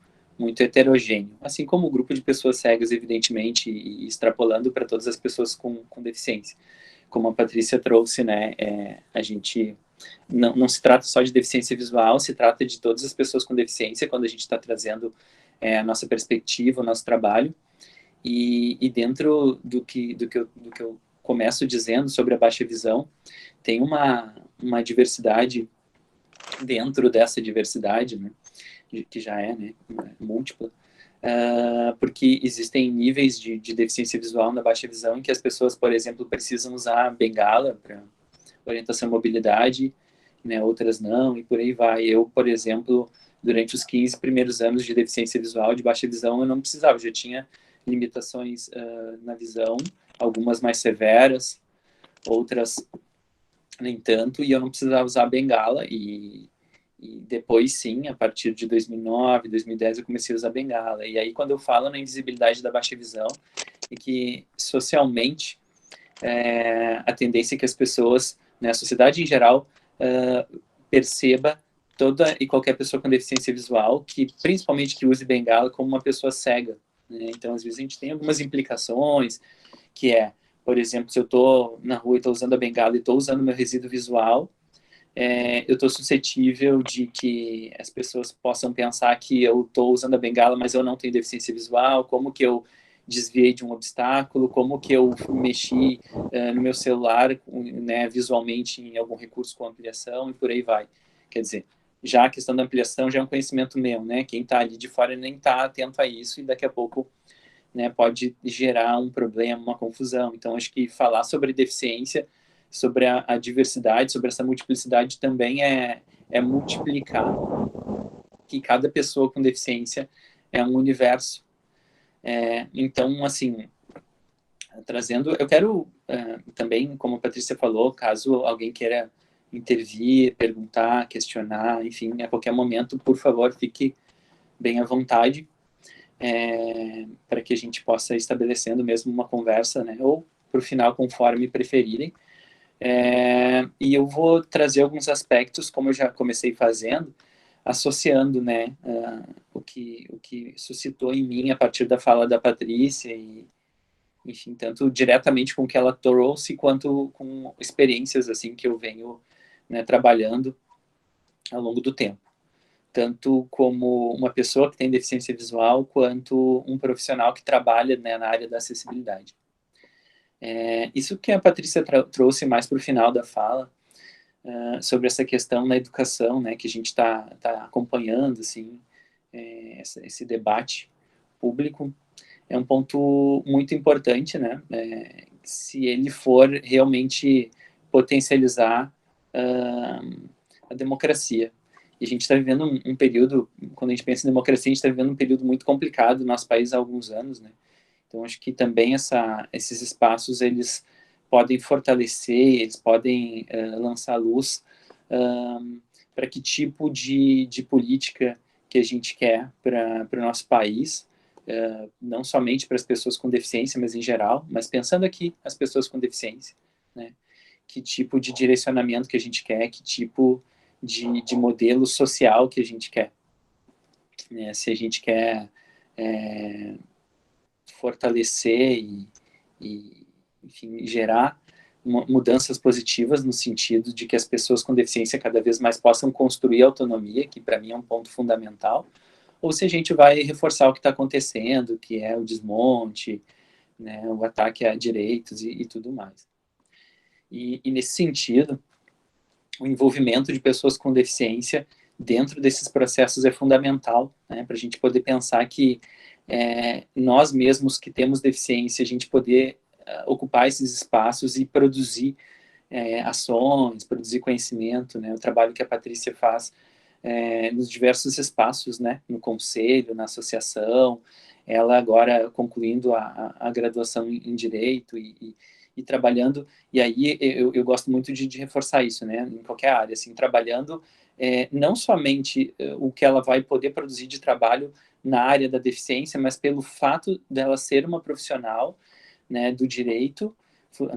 heterogêneo. Assim como o grupo de pessoas cegas, evidentemente, e extrapolando para todas as pessoas com deficiência. Como a Patrícia trouxe, né, a gente não se trata só de deficiência visual, se trata de todas as pessoas com deficiência, quando a gente está trazendo a nossa perspectiva, o nosso trabalho, e dentro do que eu começo dizendo sobre a baixa visão, tem uma diversidade dentro dessa diversidade, né, que já né, múltipla, porque existem níveis de deficiência visual na baixa visão em que as pessoas, por exemplo, precisam usar bengala para orientação e mobilidade, né, outras não, e por aí vai. Eu, por exemplo, durante os 15 primeiros anos de deficiência visual, de baixa visão, eu não precisava, já tinha limitações na visão, algumas mais severas, outras nem tanto, e eu não precisava usar bengala, e depois sim, a partir de 2009, 2010, eu comecei a usar bengala. E aí, quando eu falo na invisibilidade da baixa visão, é que socialmente a tendência é que as pessoas, né, a sociedade em geral, perceba toda e qualquer pessoa com deficiência visual, que principalmente que use bengala, como uma pessoa cega, né? Então, às vezes a gente tem algumas implicações que é, por exemplo, se eu estou na rua e estou usando a bengala e estou usando meu resíduo visual, eu estou suscetível de que as pessoas possam pensar que eu estou usando a bengala, mas eu não tenho deficiência visual, como que eu desviei de um obstáculo, como que eu mexi no meu celular, né, visualmente em algum recurso com ampliação e por aí vai. Quer dizer, já a questão da ampliação já é um conhecimento meu, né? Quem está ali de fora nem está atento a isso e daqui a pouco, né, pode gerar um problema, uma confusão. Então, acho que falar sobre deficiência, sobre a diversidade, sobre essa multiplicidade também é multiplicar que cada pessoa com deficiência é um universo. Então, assim, trazendo, eu quero também, como a Patrícia falou, caso alguém queira intervir, perguntar, questionar, enfim, a qualquer momento, por favor, fique bem à vontade, para que a gente possa ir estabelecendo mesmo uma conversa, né, ou para o final, conforme preferirem. E eu vou trazer alguns aspectos, como eu já comecei fazendo, associando, né, o que suscitou em mim a partir da fala da Patrícia e, enfim, tanto diretamente com o que ela trouxe, quanto com experiências, assim, que eu venho, né, trabalhando ao longo do tempo. Tanto como uma pessoa que tem deficiência visual, quanto um profissional que trabalha, né, na área da acessibilidade. Isso que a Patrícia trouxe mais para o final da fala, sobre essa questão na educação, né, que a gente está acompanhando, assim, esse debate público, é um ponto muito importante, né, se ele for realmente potencializar a democracia. E a gente está vivendo um período, quando a gente pensa em democracia, a gente está vivendo um período muito complicado no nosso país há alguns anos, né? Então, acho que também esses espaços, eles podem fortalecer, eles podem lançar luz para que tipo de política que a gente quer para o nosso país, não somente para as pessoas com deficiência, mas em geral, mas pensando aqui as pessoas com deficiência, né? Que tipo de direcionamento que a gente quer, que tipo de modelo social que a gente quer. Né? Se a gente quer fortalecer e, enfim, gerar mudanças positivas no sentido de que as pessoas com deficiência cada vez mais possam construir autonomia, que para mim é um ponto fundamental, ou se a gente vai reforçar o que está acontecendo, que é o desmonte, né, o ataque a direitos e tudo mais. E nesse sentido, o envolvimento de pessoas com deficiência dentro desses processos é fundamental, né, para a gente poder pensar que nós mesmos que temos deficiência, a gente poder ocupar esses espaços e produzir ações, produzir conhecimento, né, o trabalho que a Patrícia faz nos diversos espaços, né, no conselho, na associação, ela agora concluindo a graduação em Direito e trabalhando, e aí eu gosto muito de reforçar isso, né, em qualquer área, assim, trabalhando não somente o que ela vai poder produzir de trabalho na área da deficiência, mas pelo fato dela ser uma profissional, né, do direito,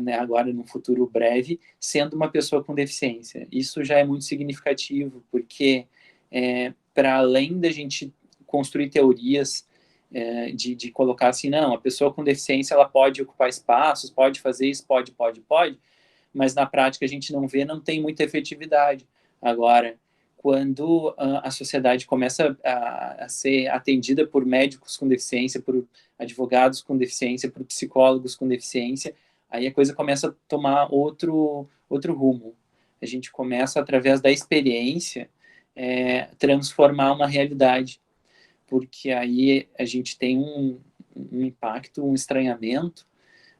né, agora no futuro breve, sendo uma pessoa com deficiência. Isso já é muito significativo, porque para além da gente construir teorias de colocar assim, não, a pessoa com deficiência ela pode ocupar espaços, pode fazer isso, pode, mas na prática a gente não vê, não tem muita efetividade. Agora, quando a sociedade começa a ser atendida por médicos com deficiência, por advogados com deficiência, por psicólogos com deficiência, aí a coisa começa a tomar outro rumo. A gente começa, através da experiência, transformar uma realidade, porque aí a gente tem um impacto, um estranhamento,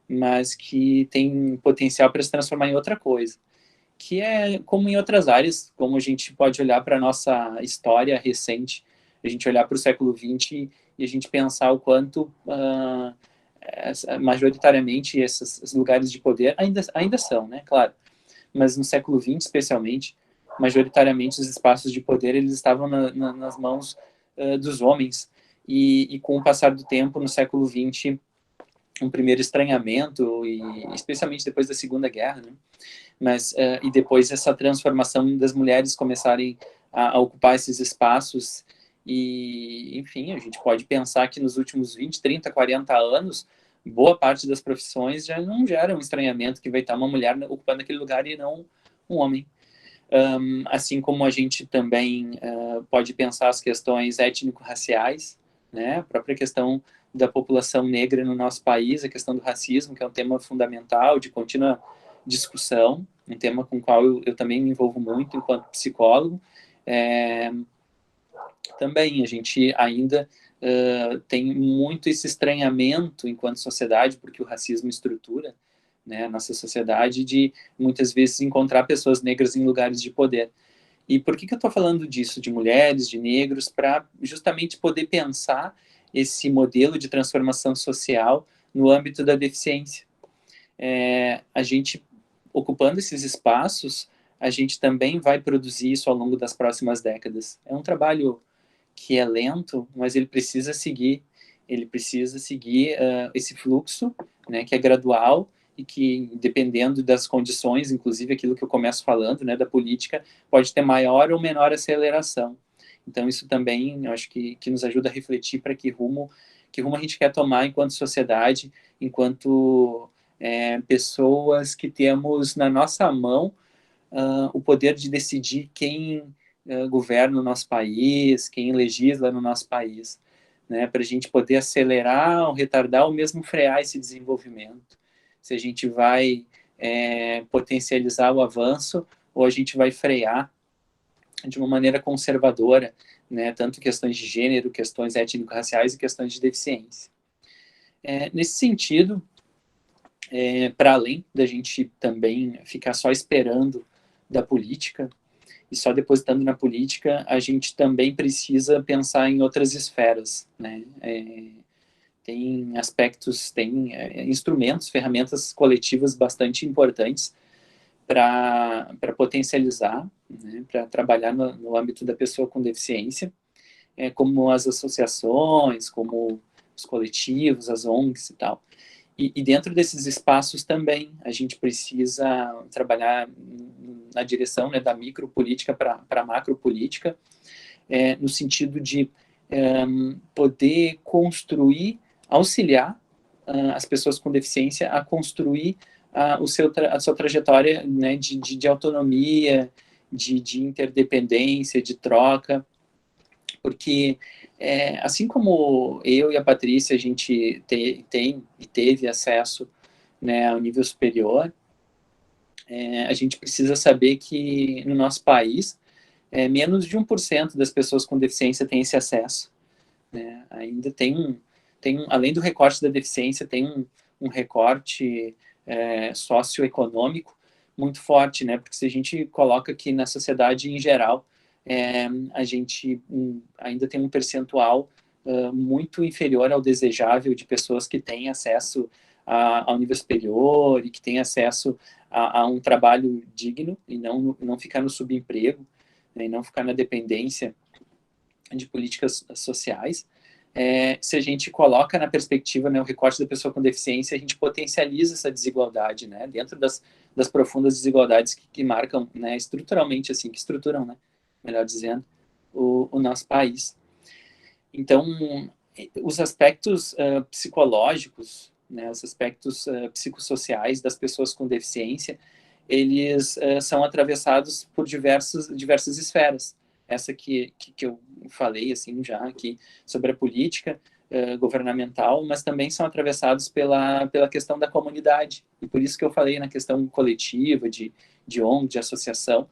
mas que tem potencial para se transformar em outra coisa, que é como em outras áreas, como a gente pode olhar para a nossa história recente, a gente olhar para o século XX e a gente pensar o quanto majoritariamente esses lugares de poder ainda são, né, claro, mas no século XX especialmente, majoritariamente os espaços de poder eles estavam nas mãos dos homens, e com o passar do tempo, no século XX, um primeiro estranhamento, e especialmente depois da Segunda Guerra, né? Mas e depois essa transformação das mulheres começarem a ocupar esses espaços, e enfim, a gente pode pensar que nos últimos 20, 30, 40 anos, boa parte das profissões já não gera um estranhamento que vai estar uma mulher ocupando aquele lugar e não um homem. Assim como a gente também pode pensar as questões étnico-raciais, né? A própria questão da população negra no nosso país, a questão do racismo, que é um tema fundamental, de contínua discussão, um tema com o qual eu também me envolvo muito enquanto psicólogo. Também a gente ainda tem muito esse estranhamento enquanto sociedade, porque o racismo estrutura, né, a nossa sociedade, de muitas vezes encontrar pessoas negras em lugares de poder. E por que eu estou falando disso, de mulheres, de negros, para justamente poder pensar esse modelo de transformação social no âmbito da deficiência. A gente, ocupando esses espaços, a gente também vai produzir isso ao longo das próximas décadas. É um trabalho que é lento, mas ele precisa seguir esse fluxo, né, que é gradual e que, dependendo das condições, inclusive aquilo que eu começo falando, né, da política, pode ter maior ou menor aceleração. Então, isso também, eu acho que nos ajuda a refletir para que rumo a gente quer tomar enquanto sociedade, enquanto pessoas que temos na nossa mão o poder de decidir quem governa o nosso país, quem legisla no nosso país, né, para a gente poder acelerar ou retardar ou mesmo frear esse desenvolvimento. Se a gente vai potencializar o avanço ou a gente vai frear de uma maneira conservadora, né, tanto questões de gênero, questões étnico-raciais e questões de deficiência. Nesse sentido, para além da gente também ficar só esperando da política e só depositando na política, a gente também precisa pensar em outras esferas, né? Tem aspectos, tem instrumentos, ferramentas coletivas bastante importantes para potencializar, né, para trabalhar no âmbito da pessoa com deficiência, como as associações, como os coletivos, as ONGs e tal. E dentro desses espaços também a gente precisa trabalhar na direção, né, da micropolítica para a macropolítica, no sentido de poder construir, auxiliar as pessoas com deficiência a construir a sua trajetória, né, de autonomia, de interdependência, de troca, porque assim como eu e a Patrícia, a gente tem e teve acesso, né, ao nível superior, a gente precisa saber que no nosso país, menos de 1% das pessoas com deficiência tem esse acesso, né? Ainda além do recorte da deficiência, tem um recorte socioeconômico muito forte, né? Porque se a gente coloca que na sociedade em geral, a gente ainda tem um percentual muito inferior ao desejável de pessoas que têm acesso ao nível superior e que têm acesso a um trabalho digno e não ficar no subemprego, né, e não ficar na dependência de políticas sociais. Se a gente coloca na perspectiva, né, o recorte da pessoa com deficiência, a gente potencializa essa desigualdade, né, dentro das profundas desigualdades que marcam, né, estruturalmente, assim, que estruturam, né, melhor dizendo, o nosso país. Então, os aspectos psicológicos, né, os aspectos psicossociais das pessoas com deficiência, eles são atravessados por diversas esferas. Essa que eu falei assim já aqui sobre a política governamental, mas também são atravessados pela questão da comunidade. E por isso que eu falei na questão coletiva, de ONG, de associação,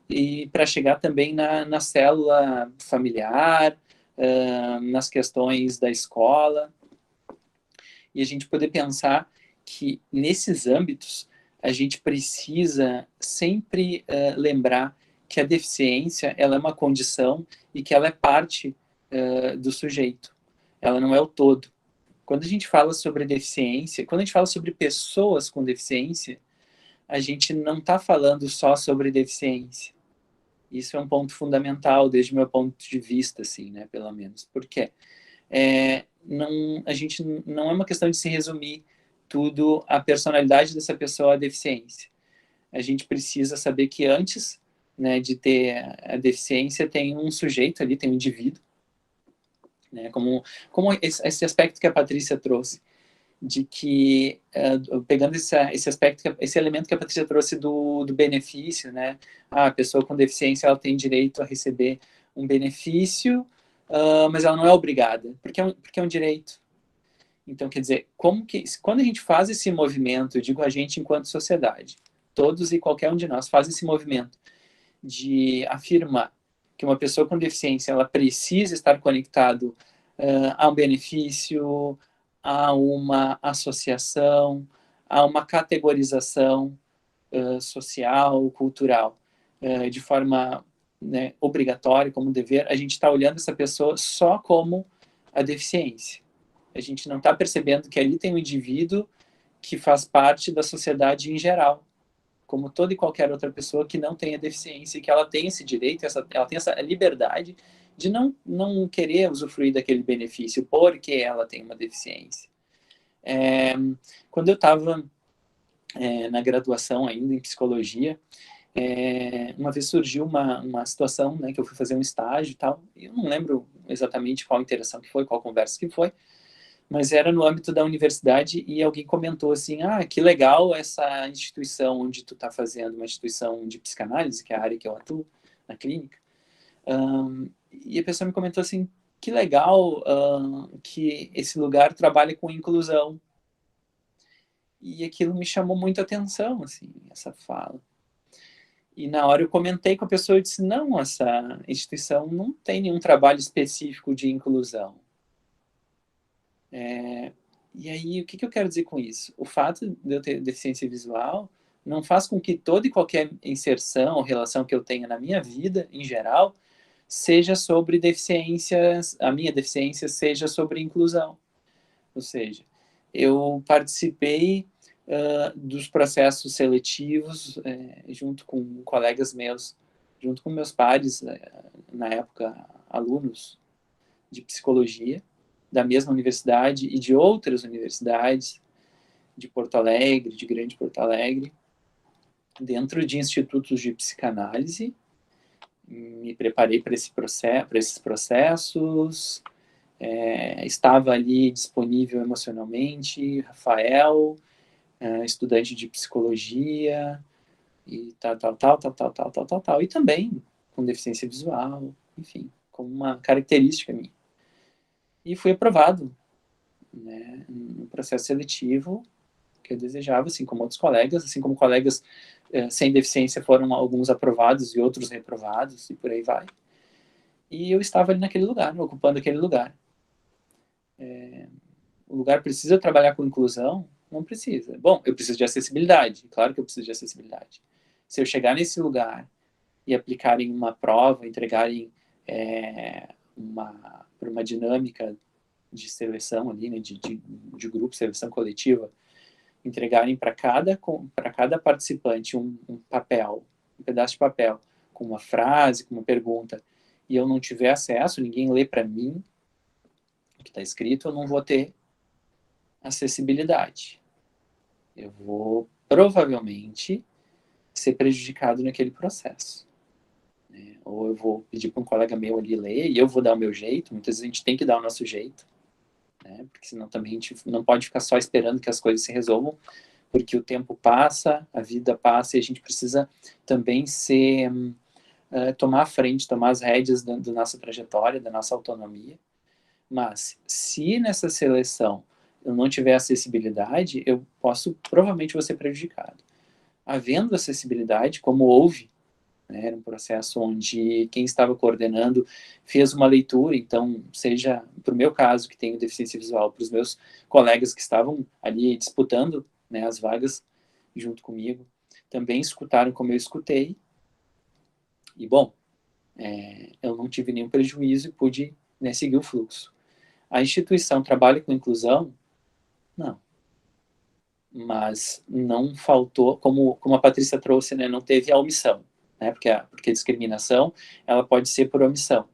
e para chegar também na célula familiar, nas questões da escola, e a gente poder pensar que nesses âmbitos a gente precisa sempre lembrar que a deficiência ela é uma condição e que ela é parte do sujeito, ela não é o todo. Quando a gente fala sobre deficiência, quando a gente fala sobre pessoas com deficiência, a gente não está falando só sobre deficiência. Isso é um ponto fundamental, desde o meu ponto de vista, assim, né, pelo menos. Porque a gente não é uma questão de se resumir tudo à personalidade dessa pessoa, à deficiência. A gente precisa saber que antes, né, de ter a deficiência, tem um sujeito ali, tem um indivíduo, né, como esse aspecto que a Patrícia trouxe. de que, pegando esse aspecto, esse elemento que a Patrícia trouxe do benefício, né? A pessoa com deficiência, ela tem direito a receber um benefício, mas ela não é obrigada, porque é um direito. Então, quer dizer, quando a gente faz esse movimento, eu digo a gente enquanto sociedade, todos e qualquer um de nós faz esse movimento de afirmar que uma pessoa com deficiência, ela precisa estar conectado a um benefício, a uma associação, a uma categorização social, cultural, de forma, né, obrigatória, como dever, a gente está olhando essa pessoa só como a deficiência. A gente não está percebendo que ali tem um indivíduo que faz parte da sociedade em geral, como toda e qualquer outra pessoa que não tenha deficiência, e que ela tem esse direito, ela tem essa liberdade de não querer usufruir daquele benefício porque ela tem uma deficiência. Quando eu estava na graduação ainda em psicologia, uma vez surgiu uma situação, né, que eu fui fazer um estágio e tal, e eu não lembro exatamente qual interação que foi, qual conversa que foi, mas era no âmbito da universidade e alguém comentou assim, que legal essa instituição onde tu está fazendo, uma instituição de psicanálise, que é a área que eu atuo, na clínica. E a pessoa me comentou assim, que legal que esse lugar trabalha com inclusão. E aquilo me chamou muita atenção, assim, essa fala. E na hora eu comentei com a pessoa e disse, não, essa instituição não tem nenhum trabalho específico de inclusão. E aí, o que eu quero dizer com isso? O fato de eu ter deficiência visual não faz com que toda e qualquer inserção ou relação que eu tenha na minha vida, em geral, seja sobre deficiências, a minha deficiência seja sobre inclusão. Ou seja, eu participei dos processos seletivos junto com colegas meus, junto com meus pares, na época, alunos de psicologia, da mesma universidade e de outras universidades, de Porto Alegre, de Grande Porto Alegre, dentro de institutos de psicanálise. Me preparei para esses processos, estava ali disponível emocionalmente, Rafael, estudante de psicologia, e tal, e também com deficiência visual, enfim, como uma característica minha. E fui aprovado, né, no processo seletivo que eu desejava, assim como outros colegas, assim como colegas sem deficiência foram alguns aprovados e outros reprovados, e por aí vai. E eu estava ali naquele lugar, ocupando aquele lugar. O lugar precisa trabalhar com inclusão? Não precisa. Bom, eu preciso de acessibilidade, claro que eu preciso de acessibilidade. Se eu chegar nesse lugar e aplicarem uma prova, entregarem por uma dinâmica de seleção ali, né, de grupo, seleção coletiva, entregarem para cada participante um papel, um pedaço de papel, com uma frase, com uma pergunta, e eu não tiver acesso, ninguém lê para mim o que está escrito, eu não vou ter acessibilidade. Eu vou, provavelmente, ser prejudicado naquele processo. Né? Ou eu vou pedir para um colega meu ali ler, e eu vou dar o meu jeito, muitas vezes a gente tem que dar o nosso jeito, né? Porque senão também a gente não pode ficar só esperando que as coisas se resolvam, porque o tempo passa, a vida passa, e a gente precisa também tomar a frente, tomar as rédeas da nossa trajetória, da nossa autonomia. Mas, se nessa seleção eu não tiver acessibilidade, eu provavelmente vou ser prejudicado. Havendo acessibilidade, como houve, né, era um processo onde quem estava coordenando fez uma leitura, então, seja para o meu caso, que tenho deficiência visual, para os meus colegas que estavam ali disputando, né, as vagas junto comigo, também escutaram como eu escutei, e, bom, eu não tive nenhum prejuízo e pude, né, seguir o fluxo. A instituição trabalha com inclusão? Não. Mas não faltou, como a Patrícia trouxe, né, não teve a omissão, né, porque a discriminação, ela pode ser por omissão,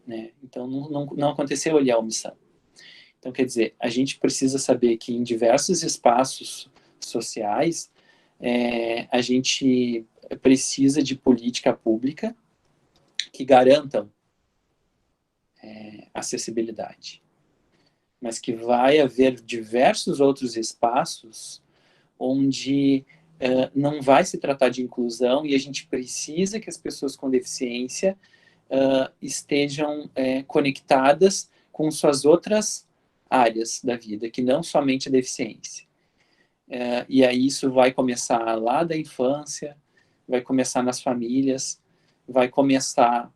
né, então não aconteceu ali a omissão. Então, quer dizer, a gente precisa saber que em diversos espaços sociais, a gente precisa de política pública que garantam acessibilidade. mas que vai haver diversos outros espaços onde não vai se tratar de inclusão e a gente precisa que as pessoas com deficiência estejam conectadas com suas outras áreas da vida, que não somente a deficiência. E aí isso vai começar lá da infância, vai começar nas famílias, vai começar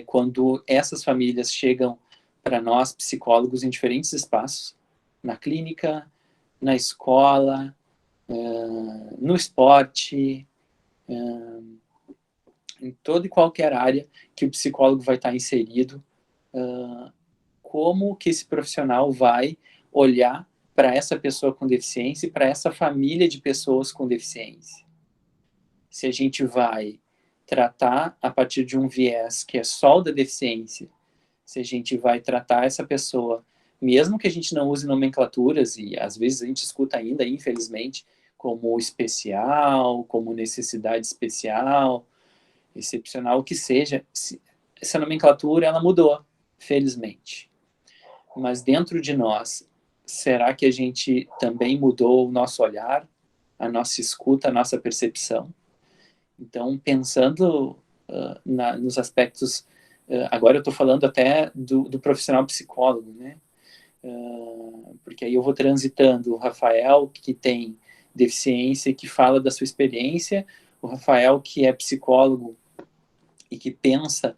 quando essas famílias chegam para nós, psicólogos, em diferentes espaços, na clínica, na escola, no esporte, em toda e qualquer área que o psicólogo vai estar inserido, como que esse profissional vai olhar para essa pessoa com deficiência e para essa família de pessoas com deficiência. Se a gente vai tratar a partir de um viés que é só o da deficiência, se a gente vai tratar essa pessoa, mesmo que a gente não use nomenclaturas, e às vezes a gente escuta ainda, infelizmente, como especial, como necessidade especial, excepcional, o que seja, essa nomenclatura ela mudou, felizmente. Mas dentro de nós, será que a gente também mudou o nosso olhar, a nossa escuta, a nossa percepção? Então, pensando nos aspectos, agora eu estou falando até do profissional psicólogo, né? Porque aí eu vou transitando o Rafael, que tem deficiência, que fala da sua experiência, o Rafael, que é psicólogo e que pensa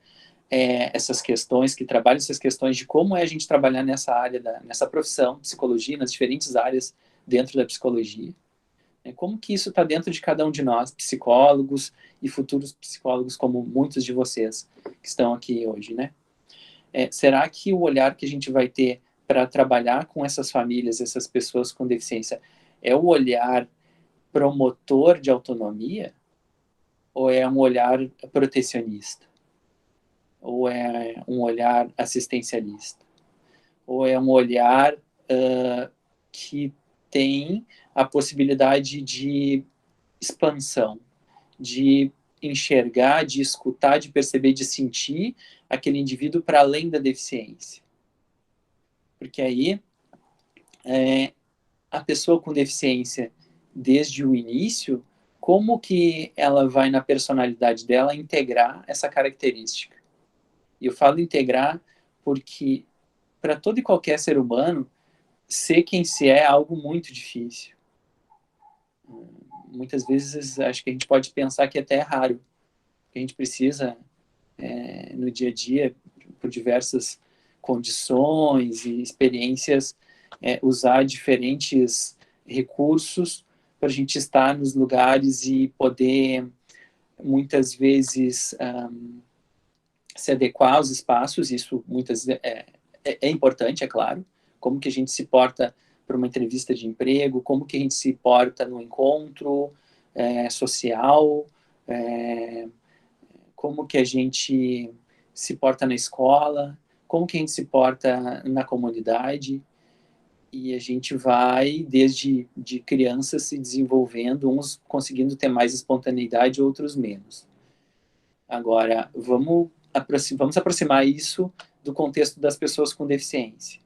essas questões, que trabalha essas questões de como é a gente trabalhar nessa área, nessa profissão, psicologia, nas diferentes áreas dentro da psicologia. Como que isso está dentro de cada um de nós, psicólogos e futuros psicólogos, como muitos de vocês que estão aqui hoje, né? Será que o olhar que a gente vai ter para trabalhar com essas famílias, essas pessoas com deficiência, é o olhar promotor de autonomia? Ou é um olhar protecionista? Ou é um olhar assistencialista? Ou é um olhar que tem a possibilidade de expansão, de enxergar, de escutar, de perceber, de sentir aquele indivíduo para além da deficiência? Porque aí a pessoa com deficiência, desde o início, como que ela vai na personalidade dela integrar essa característica? E eu falo integrar porque para todo e qualquer ser humano, ser quem se é algo muito difícil. Muitas vezes acho que a gente pode pensar que até é raro, que a gente precisa no dia a dia, por diversas condições e experiências, usar diferentes recursos para a gente estar nos lugares e poder, muitas vezes, se adequar aos espaços. Isso muitas vezes é importante, é claro. Como que a gente se porta para uma entrevista de emprego, como que a gente se porta no encontro social, como que a gente se porta na escola, como que a gente se porta na comunidade. E a gente vai, desde de crianças, se desenvolvendo, uns conseguindo ter mais espontaneidade, outros menos. Agora, vamos aproximar isso do contexto das pessoas com deficiência.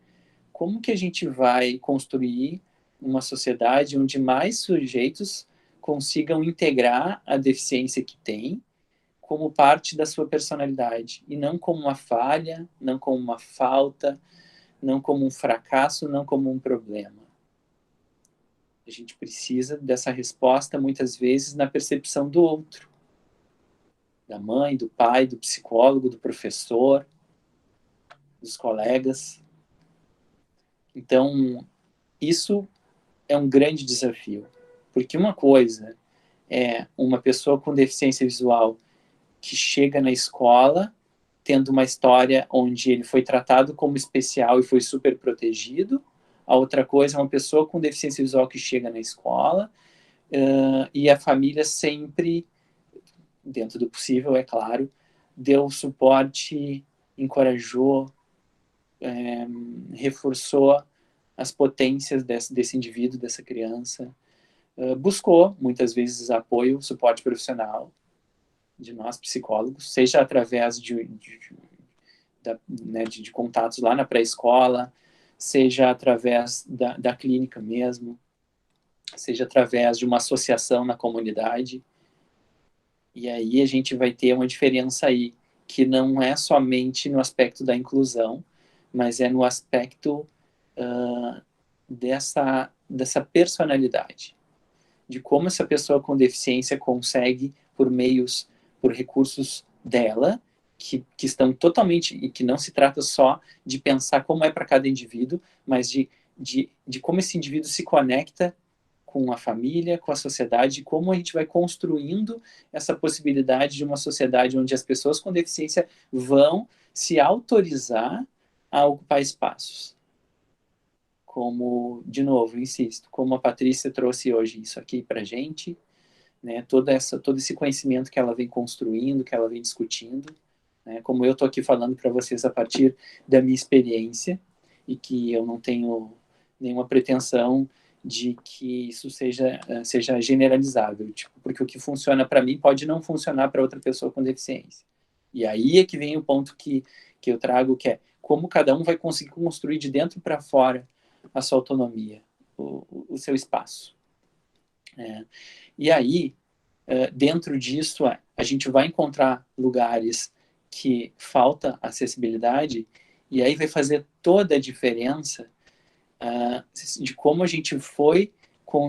Como que a gente vai construir uma sociedade onde mais sujeitos consigam integrar a deficiência que têm como parte da sua personalidade, e não como uma falha, não como uma falta, não como um fracasso, não como um problema? A gente precisa dessa resposta, muitas vezes, na percepção do outro, da mãe, do pai, do psicólogo, do professor, dos colegas. Então, isso é um grande desafio, porque uma coisa é uma pessoa com deficiência visual que chega na escola tendo uma história onde ele foi tratado como especial e foi super protegido. A outra coisa é uma pessoa com deficiência visual que chega na escola e a família sempre, dentro do possível, é claro, deu suporte, encorajou, reforçou as potências desse indivíduo, dessa criança, buscou, muitas vezes, apoio, suporte profissional de nós, psicólogos, seja através de contatos lá na pré-escola, seja através da clínica mesmo, seja através de uma associação na comunidade. E aí a gente vai ter uma diferença aí, que não é somente no aspecto da inclusão, mas é no aspecto dessa personalidade, de como essa pessoa com deficiência consegue, por recursos dela, que estão totalmente, e que não se trata só de pensar como é para cada indivíduo, mas de como esse indivíduo se conecta com a família, com a sociedade, como a gente vai construindo essa possibilidade de uma sociedade onde as pessoas com deficiência vão se autorizar a ocupar espaços. Como, de novo, insisto, como a Patrícia trouxe hoje isso aqui para a gente, né, todo esse conhecimento que ela vem construindo, que ela vem discutindo, né, como eu estou aqui falando para vocês a partir da minha experiência, e que eu não tenho nenhuma pretensão de que isso seja generalizável, tipo, porque o que funciona para mim pode não funcionar para outra pessoa com deficiência. E aí é que vem o ponto que eu trago, que é como cada um vai conseguir construir de dentro para fora a sua autonomia, o seu espaço. E aí, dentro disso, a gente vai encontrar lugares que falta acessibilidade, e aí vai fazer toda a diferença de como a gente foi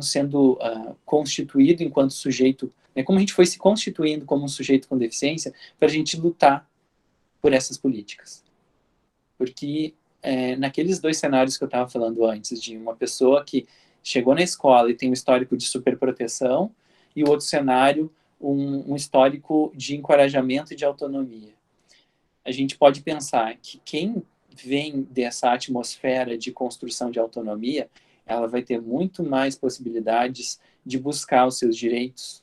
sendo constituído enquanto sujeito, né, como a gente foi se constituindo como um sujeito com deficiência, para a gente lutar por essas políticas. Porque naqueles dois cenários que eu estava falando antes, de uma pessoa que chegou na escola e tem um histórico de superproteção, e o outro cenário, um histórico de encorajamento e de autonomia. A gente pode pensar que quem vem dessa atmosfera de construção de autonomia, ela vai ter muito mais possibilidades de buscar os seus direitos,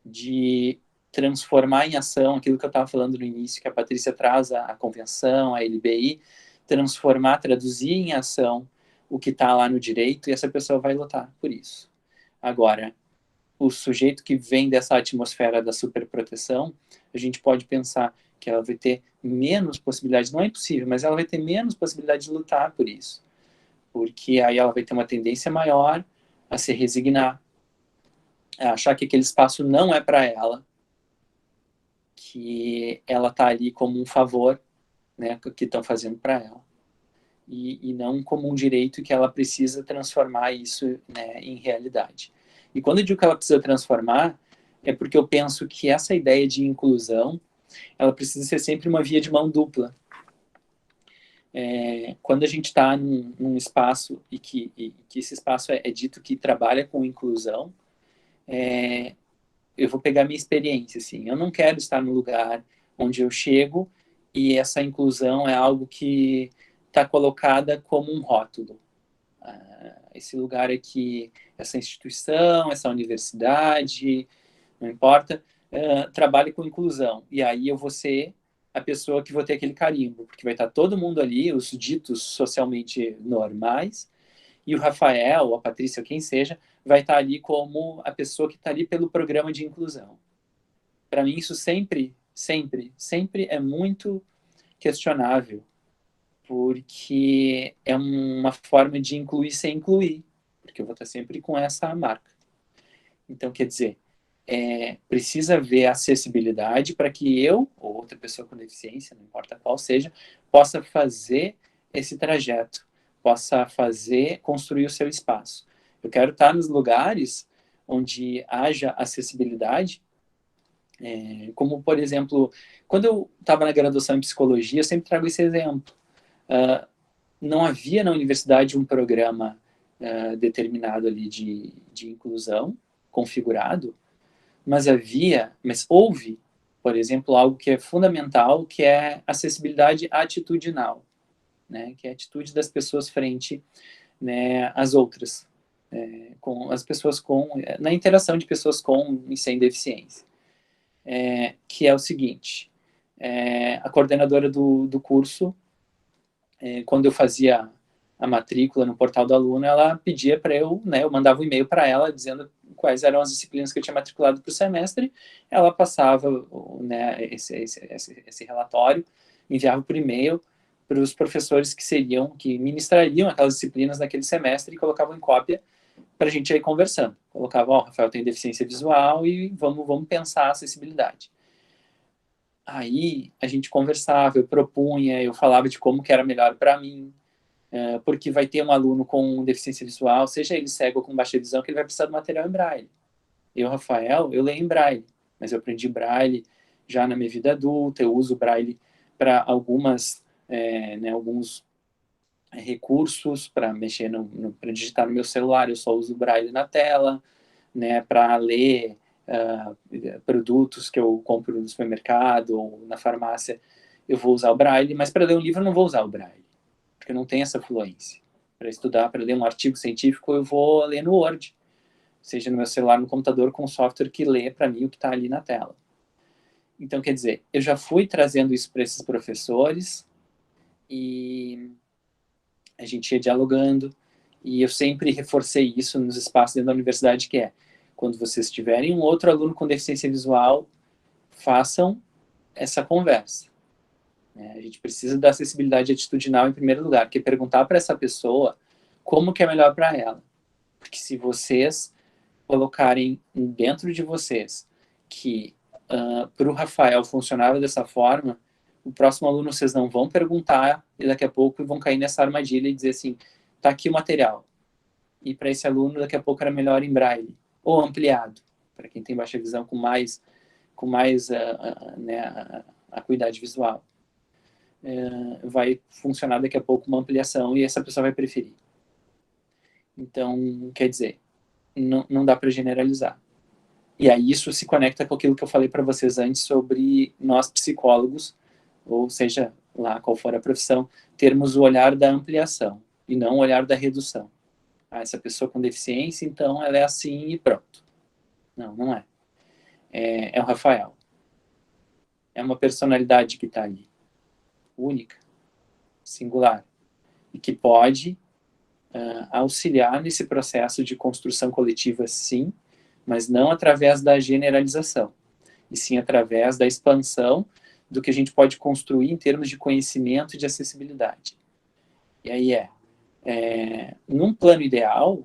de transformar em ação aquilo que eu estava falando no início, que a Patrícia traz a convenção, a LBI, transformar, traduzir em ação o que está lá no direito, e essa pessoa vai lutar por isso. Agora, o sujeito que vem dessa atmosfera da superproteção, a gente pode pensar que ela vai ter menos possibilidade, não é impossível, mas ela vai ter menos possibilidade de lutar por isso. Porque aí ela vai ter uma tendência maior a se resignar, a achar que aquele espaço não é para ela, que ela está ali como um favor, né, que estão fazendo para ela. E não como um direito, que ela precisa transformar isso, né, em realidade. E quando eu digo que ela precisa transformar, é porque eu penso que essa ideia de inclusão, ela precisa ser sempre uma via de mão dupla. Quando a gente está num espaço e que esse espaço é dito que trabalha com inclusão, eu vou pegar minha experiência, assim, eu não quero estar no lugar onde eu chego e essa inclusão é algo que está colocada como um rótulo. Esse lugar aqui, essa instituição, essa universidade, não importa, trabalhe com inclusão. E aí eu vou ser a pessoa que vou ter aquele carimbo, porque vai estar todo mundo ali, os ditos socialmente normais, e o Rafael, a Patrícia, quem seja, vai estar ali como a pessoa que está ali pelo programa de inclusão. Para mim, isso sempre é muito questionável, porque é uma forma de incluir sem incluir, porque eu vou estar sempre com essa marca. Então, quer dizer, precisa haver acessibilidade para que eu, ou outra pessoa com deficiência, não importa qual seja, possa fazer esse trajeto, possa construir o seu espaço. Eu quero estar nos lugares onde haja acessibilidade, como, por exemplo, quando eu estava na graduação em psicologia, eu sempre trago esse exemplo. Não havia na universidade um programa determinado ali de inclusão, configurado, mas houve, por exemplo, algo que é fundamental, que é acessibilidade atitudinal, né, que é a atitude das pessoas frente, né, às outras, com as pessoas na interação de pessoas com e sem deficiência. Que é o seguinte, a coordenadora do curso, quando eu fazia a matrícula no portal do aluno, ela pedia para eu, né, eu mandava um e-mail para ela dizendo quais eram as disciplinas que eu tinha matriculado para o semestre, ela passava, né, esse relatório, enviava por e-mail para os professores que ministrariam aquelas disciplinas naquele semestre e colocavam em cópia para a gente ir conversando. Colocava, ó, Rafael tem deficiência visual e vamos pensar a acessibilidade. Aí a gente conversava, eu propunha, eu falava de como que era melhor para mim, porque vai ter um aluno com deficiência visual, seja ele cego ou com baixa visão, que ele vai precisar do material em braille. Eu, Rafael, eu leio em braille, mas eu aprendi braille já na minha vida adulta, eu uso braille para alguns recursos, para mexer para digitar no meu celular, eu só uso braille na tela, né, para ler produtos que eu compro no supermercado ou na farmácia, eu vou usar o braille, mas para ler um livro eu não vou usar o braille, porque eu não tenho essa fluência. Para estudar, para ler um artigo científico, eu vou ler no Word, seja no meu celular, no computador, com um software que lê para mim o que está ali na tela. Então, quer dizer, eu já fui trazendo isso para esses professores e a gente ia dialogando, e eu sempre reforcei isso nos espaços dentro da universidade, que é, quando vocês tiverem um outro aluno com deficiência visual, façam essa conversa. A gente precisa da acessibilidade atitudinal em primeiro lugar, que é perguntar para essa pessoa como que é melhor para ela. Porque se vocês colocarem dentro de vocês que para o Rafael funcionava dessa forma, o próximo aluno vocês não vão perguntar e daqui a pouco vão cair nessa armadilha e dizer assim, tá aqui o material. E para esse aluno daqui a pouco era melhor em braille ou ampliado, para quem tem baixa visão com mais acuidade visual. Vai funcionar daqui a pouco uma ampliação e essa pessoa vai preferir. Então, quer dizer, não dá para generalizar. E aí isso se conecta com aquilo que eu falei para vocês antes sobre nós psicólogos, ou seja, lá qual for a profissão, termos o olhar da ampliação e não o olhar da redução. Essa pessoa com deficiência, então ela é assim e pronto. Não é. É o Rafael. É uma personalidade que está ali, única, singular, e que pode auxiliar nesse processo de construção coletiva, sim, mas não através da generalização, e sim através da expansão do que a gente pode construir em termos de conhecimento e de acessibilidade. E aí num plano ideal,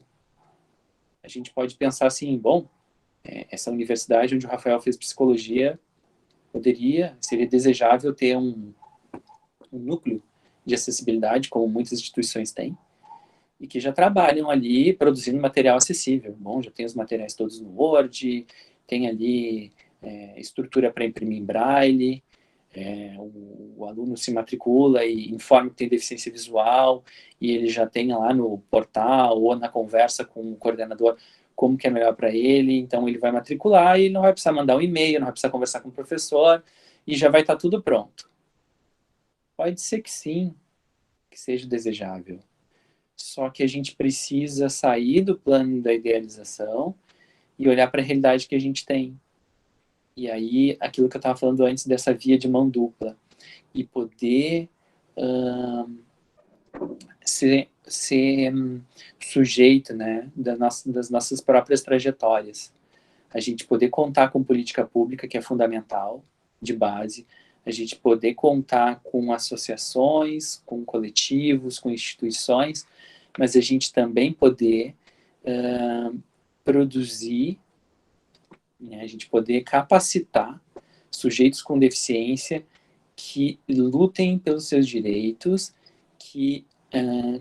a gente pode pensar assim, bom, essa universidade onde o Rafael fez psicologia seria desejável ter um núcleo de acessibilidade, como muitas instituições têm, e que já trabalham ali produzindo material acessível. Bom, já tem os materiais todos no Word, tem ali estrutura para imprimir em braille, o aluno se matricula e informa que tem deficiência visual, e ele já tem lá no portal ou na conversa com o coordenador como que é melhor para ele, então ele vai matricular e ele não vai precisar mandar um e-mail, não vai precisar conversar com o professor, e já vai estar tudo pronto. Pode ser que sim, que seja desejável. Só que a gente precisa sair do plano da idealização e olhar para a realidade que a gente tem. E aí, aquilo que eu estava falando antes dessa via de mão dupla. E poder ser sujeito, né, das nossas próprias trajetórias. A gente poder contar com política pública, que é fundamental, de base. A gente poder contar com associações, com coletivos, com instituições, mas a gente também poder produzir, né, a gente poder capacitar sujeitos com deficiência que lutem pelos seus direitos, que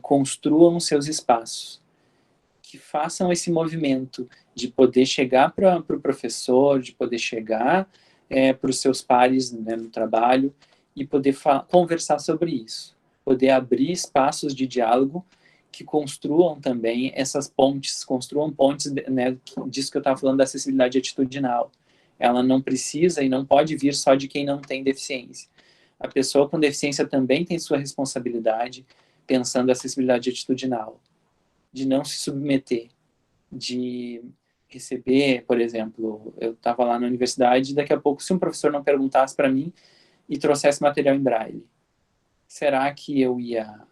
construam seus espaços, que façam esse movimento de poder chegar para o professor, de poder chegar para os seus pares, né, no trabalho e poder conversar sobre isso, poder abrir espaços de diálogo que construam também essas pontes, né, disso que eu estava falando da acessibilidade atitudinal. Ela não precisa e não pode vir só de quem não tem deficiência. A pessoa com deficiência também tem sua responsabilidade, pensando a acessibilidade atitudinal, de não se submeter, de receber, por exemplo, eu estava lá na universidade e daqui a pouco, se um professor não perguntasse para mim e trouxesse material em braille, será que eu ia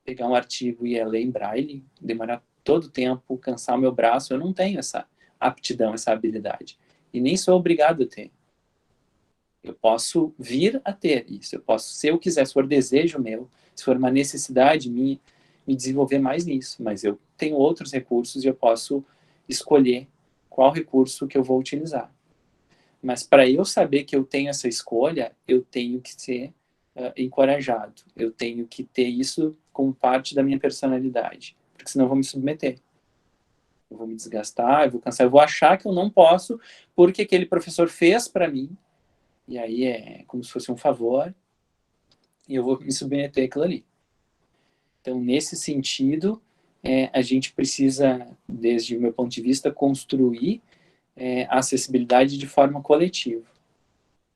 pegar um artigo e ia ler em braille, demorar todo o tempo, cansar o meu braço? Eu não tenho essa aptidão, essa habilidade. E nem sou obrigado a ter. Eu posso vir a ter isso, eu posso, se eu quiser, se for desejo meu, se for uma necessidade minha, me desenvolver mais nisso, mas eu tenho outros recursos e eu posso escolher qual recurso que eu vou utilizar. Mas para eu saber que eu tenho essa escolha, eu tenho que ser encorajado, eu tenho que ter isso como parte da minha personalidade, porque senão eu vou me submeter. Eu vou me desgastar, eu vou cansar, eu vou achar que eu não posso porque aquele professor fez para mim, e aí é como se fosse um favor, e eu vou me submeter àquilo ali. Então, nesse sentido, a gente precisa, desde o meu ponto de vista, construir a acessibilidade de forma coletiva,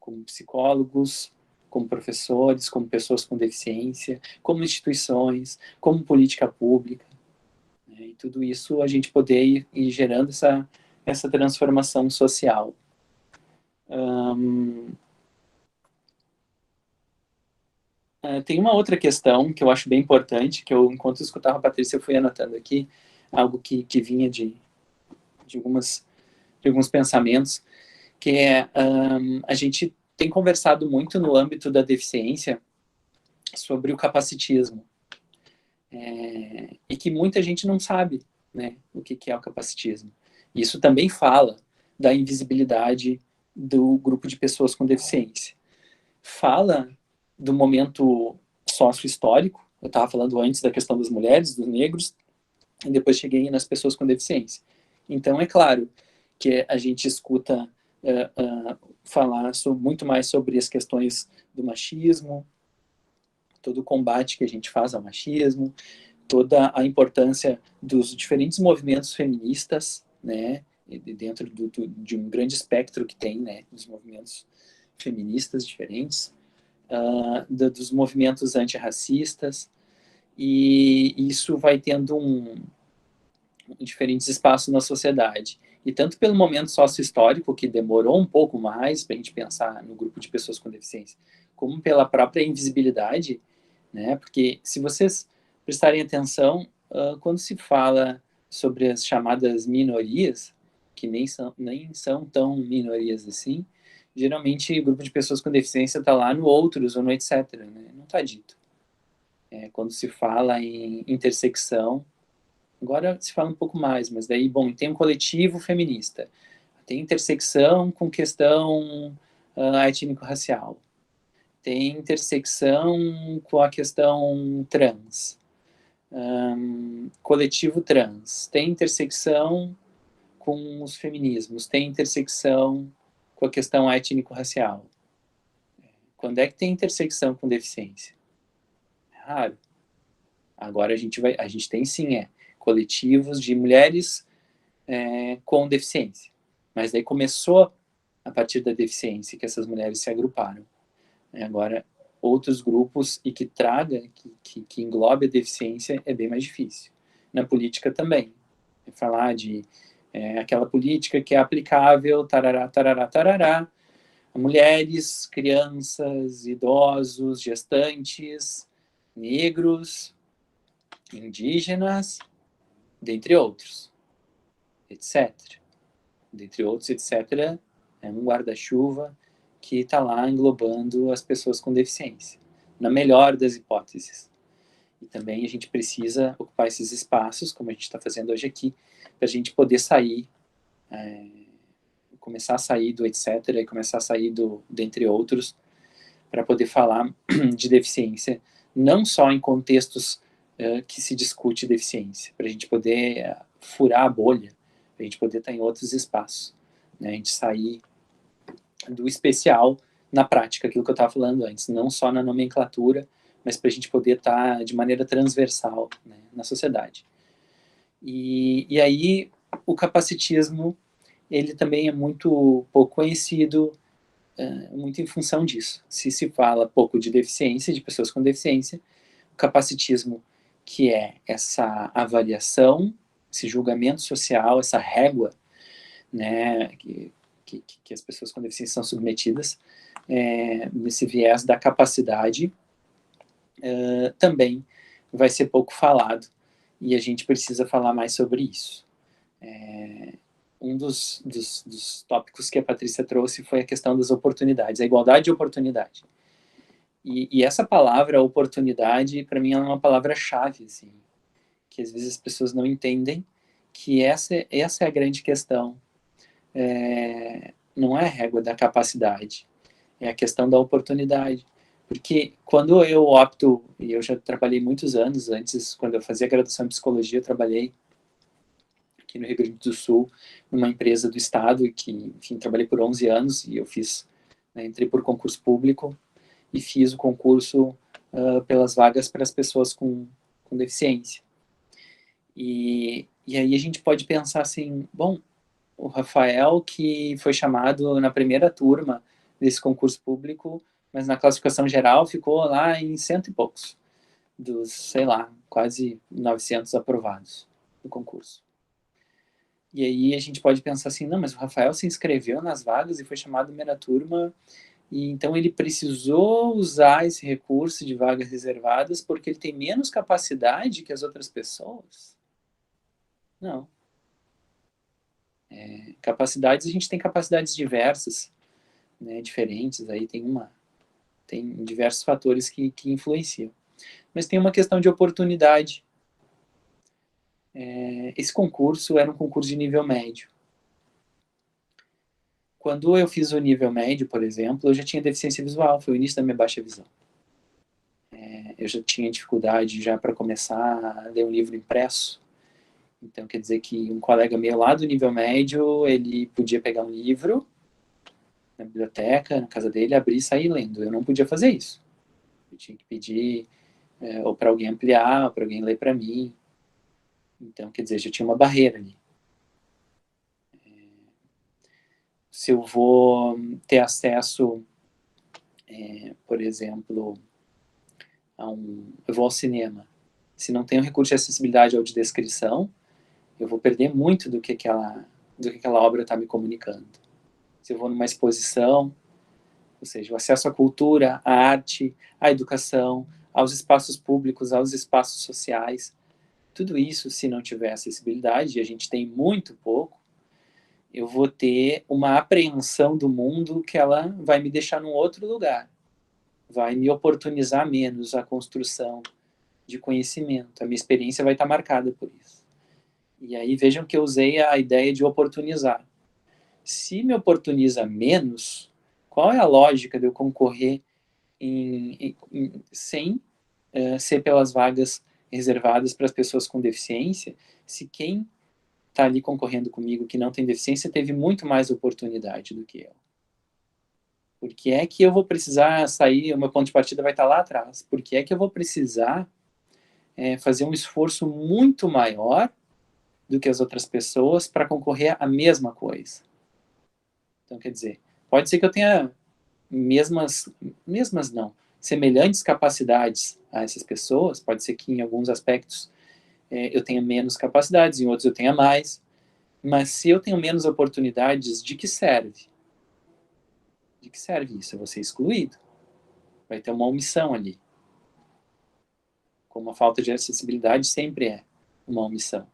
como psicólogos, como professores, como pessoas com deficiência, como instituições, como política pública, né? E tudo isso a gente poder ir gerando essa transformação social. Tem uma outra questão que eu acho bem importante, que eu, enquanto eu escutava a Patrícia, eu fui anotando aqui, algo que vinha de alguns pensamentos, que é, a gente tem conversado muito no âmbito da deficiência sobre o capacitismo, e que muita gente não sabe, né, o que é o capacitismo. Isso também fala da invisibilidade do grupo de pessoas com deficiência. Fala do momento sócio-histórico, eu estava falando antes da questão das mulheres, dos negros, e depois cheguei nas pessoas com deficiência. Então, é claro que a gente escuta falar muito mais sobre as questões do machismo, todo o combate que a gente faz ao machismo, toda a importância dos diferentes movimentos feministas, né, dentro de um grande espectro que tem, né, dos movimentos feministas diferentes, dos movimentos antirracistas, e isso vai tendo diferentes espaços na sociedade. E tanto pelo momento sócio-histórico, que demorou um pouco mais para a gente pensar no grupo de pessoas com deficiência, como pela própria invisibilidade, né? Porque se vocês prestarem atenção, quando se fala sobre as chamadas minorias, que nem são tão minorias assim, geralmente o grupo de pessoas com deficiência está lá no outros ou no etc. Né? Não está dito. Quando se fala em intersecção, agora se fala um pouco mais, mas daí, bom, tem um coletivo feminista, tem intersecção com questão étnico-racial, tem intersecção com a questão trans, coletivo trans, tem intersecção com os feminismos, tem intersecção com a questão étnico-racial. Quando é que tem intersecção com deficiência? É raro. Agora a gente tem sim, coletivos de mulheres com deficiência. Mas daí começou a partir da deficiência que essas mulheres se agruparam. Agora, outros grupos e que traga, que englobe a deficiência é bem mais difícil. Na política também. Falar de aquela política que é aplicável, tarará, tarará, tarará, a mulheres, crianças, idosos, gestantes, negros, indígenas, dentre outros, etc. Dentre outros, etc. É um guarda-chuva que está lá englobando as pessoas com deficiência, na melhor das hipóteses. E também a gente precisa ocupar esses espaços, como a gente está fazendo hoje aqui, para a gente poder sair, começar a sair do etc., e começar a sair dentre outros, para poder falar de deficiência, não só em contextos que se discute deficiência, para a gente poder furar a bolha, para a gente poder estar em outros espaços, né? A gente sair do especial na prática, aquilo que eu estava falando antes, não só na nomenclatura, mas para a gente poder estar de maneira transversal, né, na sociedade. E aí o capacitismo, ele também é muito pouco conhecido, muito em função disso. Se fala pouco de deficiência, de pessoas com deficiência, o capacitismo, que é essa avaliação, esse julgamento social, essa régua, né, que as pessoas com deficiência são submetidas, nesse viés da capacidade, também vai ser pouco falado, e a gente precisa falar mais sobre isso. um dos tópicos que a Patrícia trouxe foi a questão das oportunidades, a igualdade de oportunidade. E essa palavra, oportunidade, para mim é uma palavra-chave, assim, que às vezes as pessoas não entendem que essa é a grande questão. Não é a régua da capacidade, é a questão da oportunidade. Porque quando eu opto, e eu já trabalhei muitos anos antes, quando eu fazia graduação em psicologia, eu trabalhei aqui no Rio Grande do Sul, numa empresa do estado, que, enfim, trabalhei por 11 anos, e eu fiz, né, entrei por concurso público, e fiz o concurso pelas vagas para as pessoas com deficiência. E aí a gente pode pensar assim, bom, o Rafael, que foi chamado na primeira turma desse concurso público, mas na classificação geral ficou lá em 100 e poucos, dos, sei lá, quase 900 aprovados no concurso. E aí a gente pode pensar assim, não, mas o Rafael se inscreveu nas vagas e foi chamado na primeira turma, e então ele precisou usar esse recurso de vagas reservadas porque ele tem menos capacidade que as outras pessoas? Não. Capacidades, a gente tem capacidades diversas, né, diferentes, aí tem diversos fatores que influenciam. Mas tem uma questão de oportunidade. Esse concurso era um concurso de nível médio. Quando eu fiz o nível médio, por exemplo, eu já tinha deficiência visual, foi o início da minha baixa visão. Eu já tinha dificuldade já para começar a ler um livro impresso. Então, quer dizer que um colega meu lá do nível médio, ele podia pegar um livro na biblioteca, na casa dele, abrir e sair lendo. Eu não podia fazer isso. Eu tinha que pedir ou para alguém ampliar, ou para alguém ler para mim. Então, quer dizer, já tinha uma barreira ali. Se eu vou ter acesso, por exemplo, eu vou ao cinema, se não tenho recurso de acessibilidade ou de descrição, eu vou perder muito do que aquela obra está me comunicando. Se eu vou numa exposição, ou seja, o acesso à cultura, à arte, à educação, aos espaços públicos, aos espaços sociais, tudo isso, se não tiver acessibilidade, e a gente tem muito pouco, eu vou ter uma apreensão do mundo que ela vai me deixar num outro lugar, vai me oportunizar menos a construção de conhecimento, a minha experiência vai estar marcada por isso. E aí vejam que eu usei a ideia de oportunizar. Se me oportuniza menos, qual é a lógica de eu concorrer sem ser pelas vagas reservadas para as pessoas com deficiência, se quem está ali concorrendo comigo que não tem deficiência teve muito mais oportunidade do que eu? Por que é que eu vou precisar sair, o meu ponto de partida vai estar lá atrás? Por que é que eu vou precisar fazer um esforço muito maior do que as outras pessoas para concorrer à mesma coisa? Então, quer dizer, pode ser que eu tenha semelhantes capacidades a essas pessoas, pode ser que em alguns aspectos eu tenha menos capacidades, em outros eu tenha mais, mas se eu tenho menos oportunidades, de que serve? De que serve isso? Eu vou ser excluído. Vai ter uma omissão ali. Como a falta de acessibilidade sempre é uma omissão.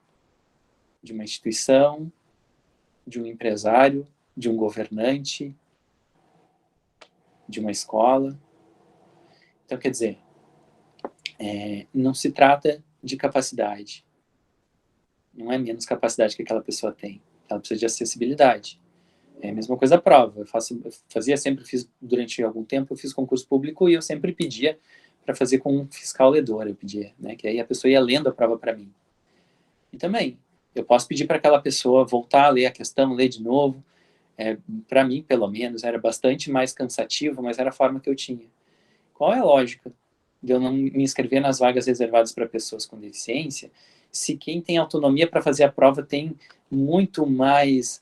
De uma instituição, de um empresário, de um governante, de uma escola. Então, quer dizer, não se trata de capacidade. Não é menos capacidade que aquela pessoa tem. Ela precisa de acessibilidade. É a mesma coisa a prova. Fiz durante algum tempo, eu fiz concurso público e eu sempre pedia para fazer com um fiscal ledor, eu pedia, né, que aí a pessoa ia lendo a prova para mim. E também, eu posso pedir para aquela pessoa voltar a ler a questão, ler de novo. Para mim, pelo menos, era bastante mais cansativo, mas era a forma que eu tinha. Qual é a lógica de eu não me inscrever nas vagas reservadas para pessoas com deficiência, se quem tem autonomia para fazer a prova tem muito mais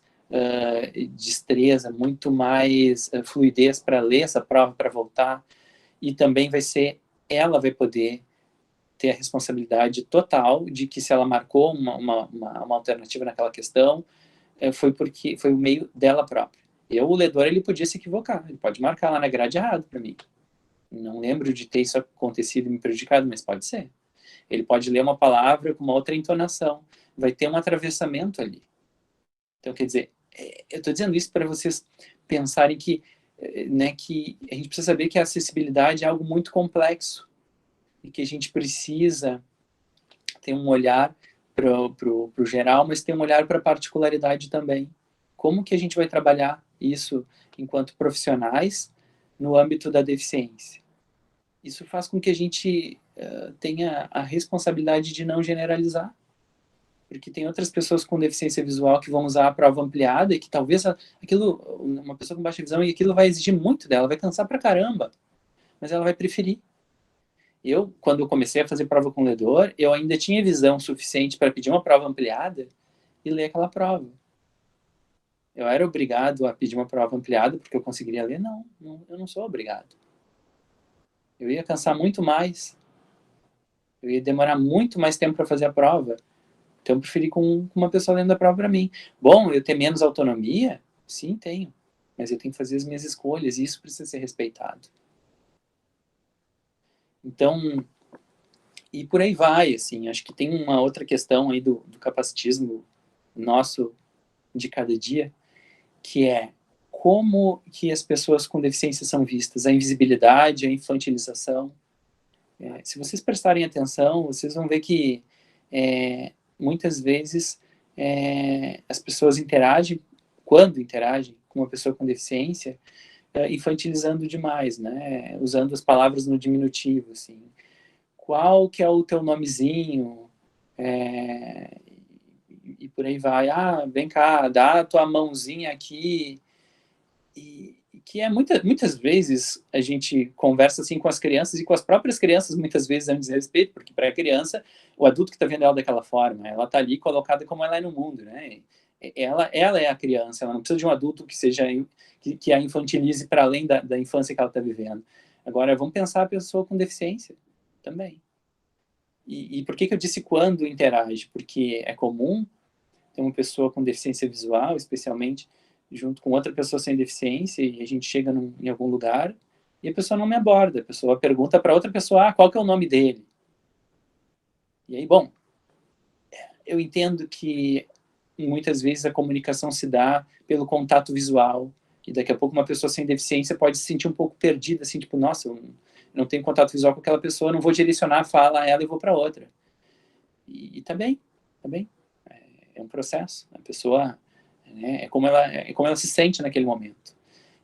destreza, muito mais fluidez para ler essa prova, para voltar, e também ela vai poder ter a responsabilidade total de que se ela marcou uma alternativa naquela questão, foi porque foi o meio dela própria. O ledor, ele podia se equivocar, ele pode marcar lá na grade errado para mim. Não lembro de ter isso acontecido e me prejudicado, mas pode ser. Ele pode ler uma palavra com uma outra entonação. Vai ter um atravessamento ali. Então, quer dizer, eu estou dizendo isso para vocês pensarem que, né, que a gente precisa saber que a acessibilidade é algo muito complexo e que a gente precisa ter um olhar para o geral, mas ter um olhar para a particularidade também. Como que a gente vai trabalhar isso enquanto profissionais no âmbito da deficiência? Isso faz com que a gente tenha a responsabilidade de não generalizar, porque tem outras pessoas com deficiência visual que vão usar a prova ampliada e que talvez uma pessoa com baixa visão, e aquilo vai exigir muito dela, vai cansar pra caramba, mas ela vai preferir. Quando eu comecei a fazer prova com ledor, eu ainda tinha visão suficiente para pedir uma prova ampliada e ler aquela prova. Eu era obrigado a pedir uma prova ampliada porque eu conseguiria ler? Não, eu não sou obrigado. Eu ia cansar muito mais. Eu ia demorar muito mais tempo para fazer a prova. Então eu preferi com uma pessoa lendo a prova para mim. Bom, eu ter menos autonomia? Sim, tenho. Mas eu tenho que fazer as minhas escolhas e isso precisa ser respeitado. Então, e por aí vai, assim. Acho que tem uma outra questão aí do capacitismo nosso de cada dia, que é como que as pessoas com deficiência são vistas, a invisibilidade, a infantilização. Se vocês prestarem atenção, vocês vão ver que muitas vezes as pessoas quando interagem com uma pessoa com deficiência, infantilizando demais, né? Usando as palavras no diminutivo, assim. Qual que é o teu nomezinho? E por aí vai. Vem cá, dá a tua mãozinha aqui. E que muitas vezes a gente conversa assim com as crianças e com as próprias crianças, muitas vezes é um desrespeito, porque para a criança, o adulto que está vendo ela daquela forma, ela está ali colocada como ela é no mundo, né? Ela é a criança, ela não precisa de um adulto que a infantilize para além da infância que ela está vivendo. Agora, vamos pensar a pessoa com deficiência também. E por que eu disse quando interage? Porque é comum ter uma pessoa com deficiência visual, especialmente, junto com outra pessoa sem deficiência, e a gente chega em algum lugar e a pessoa não me aborda, a pessoa pergunta para outra pessoa, qual que é o nome dele? E aí, bom, eu entendo que muitas vezes a comunicação se dá pelo contato visual, e daqui a pouco uma pessoa sem deficiência pode se sentir um pouco perdida, assim, tipo, nossa, eu não tenho contato visual com aquela pessoa, não vou direcionar a fala a ela e vou para outra. E tá bem. É um processo, a pessoa... É como ela se sente naquele momento.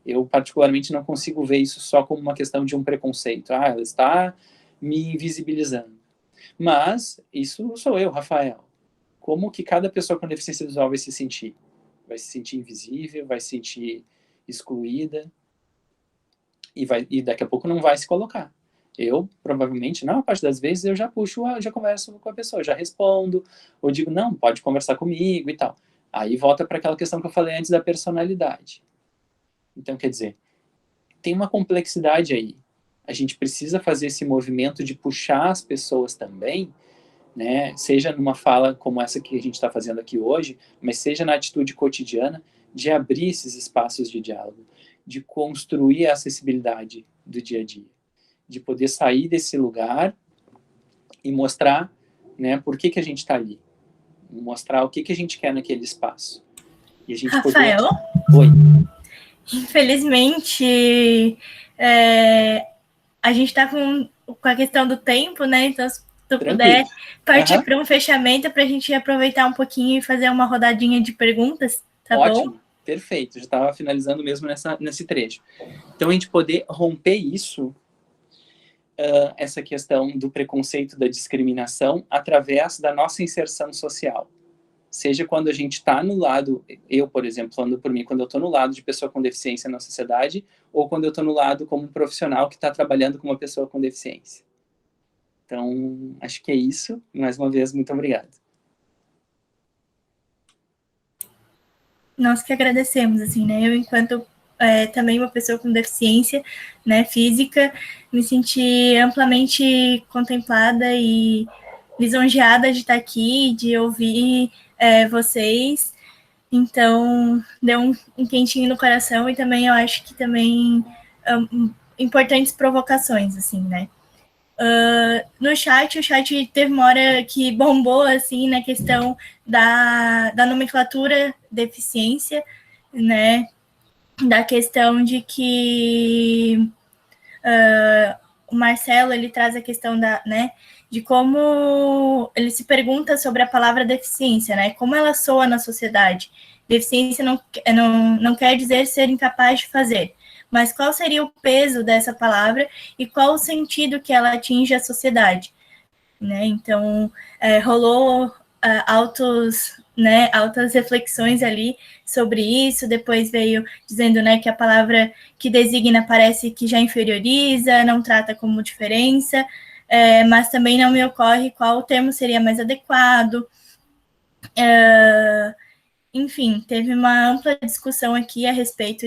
Eu, particularmente, não consigo ver isso só como uma questão de um preconceito. Ela está me invisibilizando. Mas isso sou eu, Rafael. Como que cada pessoa com deficiência visual vai se sentir? Vai se sentir invisível, vai se sentir excluída, e daqui a pouco não vai se colocar. Eu, provavelmente, na maior parte das vezes, eu já converso com a pessoa, já respondo, ou digo, não, pode conversar comigo e tal. Aí volta para aquela questão que eu falei antes da personalidade. Então, quer dizer, tem uma complexidade aí. A gente precisa fazer esse movimento de puxar as pessoas também, né? Seja numa fala como essa que a gente está fazendo aqui hoje, mas seja na atitude cotidiana, de abrir esses espaços de diálogo, de construir a acessibilidade do dia a dia, de poder sair desse lugar e mostrar, né, por que a gente está ali. Mostrar o que a gente quer naquele espaço. E a gente Rafael? Oi. Infelizmente, a gente está com a questão do tempo, né? Então, se tu puder partir para um fechamento para a gente aproveitar um pouquinho e fazer uma rodadinha de perguntas, tá Ótimo. Bom? Perfeito. Já estava finalizando mesmo nesse trecho. Então, a gente poder romper isso, essa questão do preconceito, da discriminação, através da nossa inserção social. Seja quando a gente está no lado, eu, por exemplo, falando por mim, quando eu estou no lado de pessoa com deficiência na sociedade, ou quando eu estou no lado como um profissional que está trabalhando com uma pessoa com deficiência. Então, acho que é isso. Mais uma vez, muito obrigado. Nós que agradecemos, assim, né? Eu, enquanto também uma pessoa com deficiência, né, física, me senti amplamente contemplada e lisonjeada de estar aqui, de ouvir vocês. Então, deu um quentinho no coração e também eu acho que também importantes provocações, assim, né? No chat, o chat teve uma hora que bombou, assim, na questão da nomenclatura né, da questão de que o Marcelo, ele traz a questão né, de como ele se pergunta sobre a palavra deficiência, né, como ela soa na sociedade. Deficiência não quer dizer ser incapaz de fazer, mas qual seria o peso dessa palavra e qual o sentido que ela atinge a sociedade, né? Então, rolou altas reflexões ali sobre isso, depois veio dizendo, né, que a palavra que designa parece que já inferioriza, não trata como diferença, mas também não me ocorre qual termo seria mais adequado. Enfim, teve uma ampla discussão aqui a respeito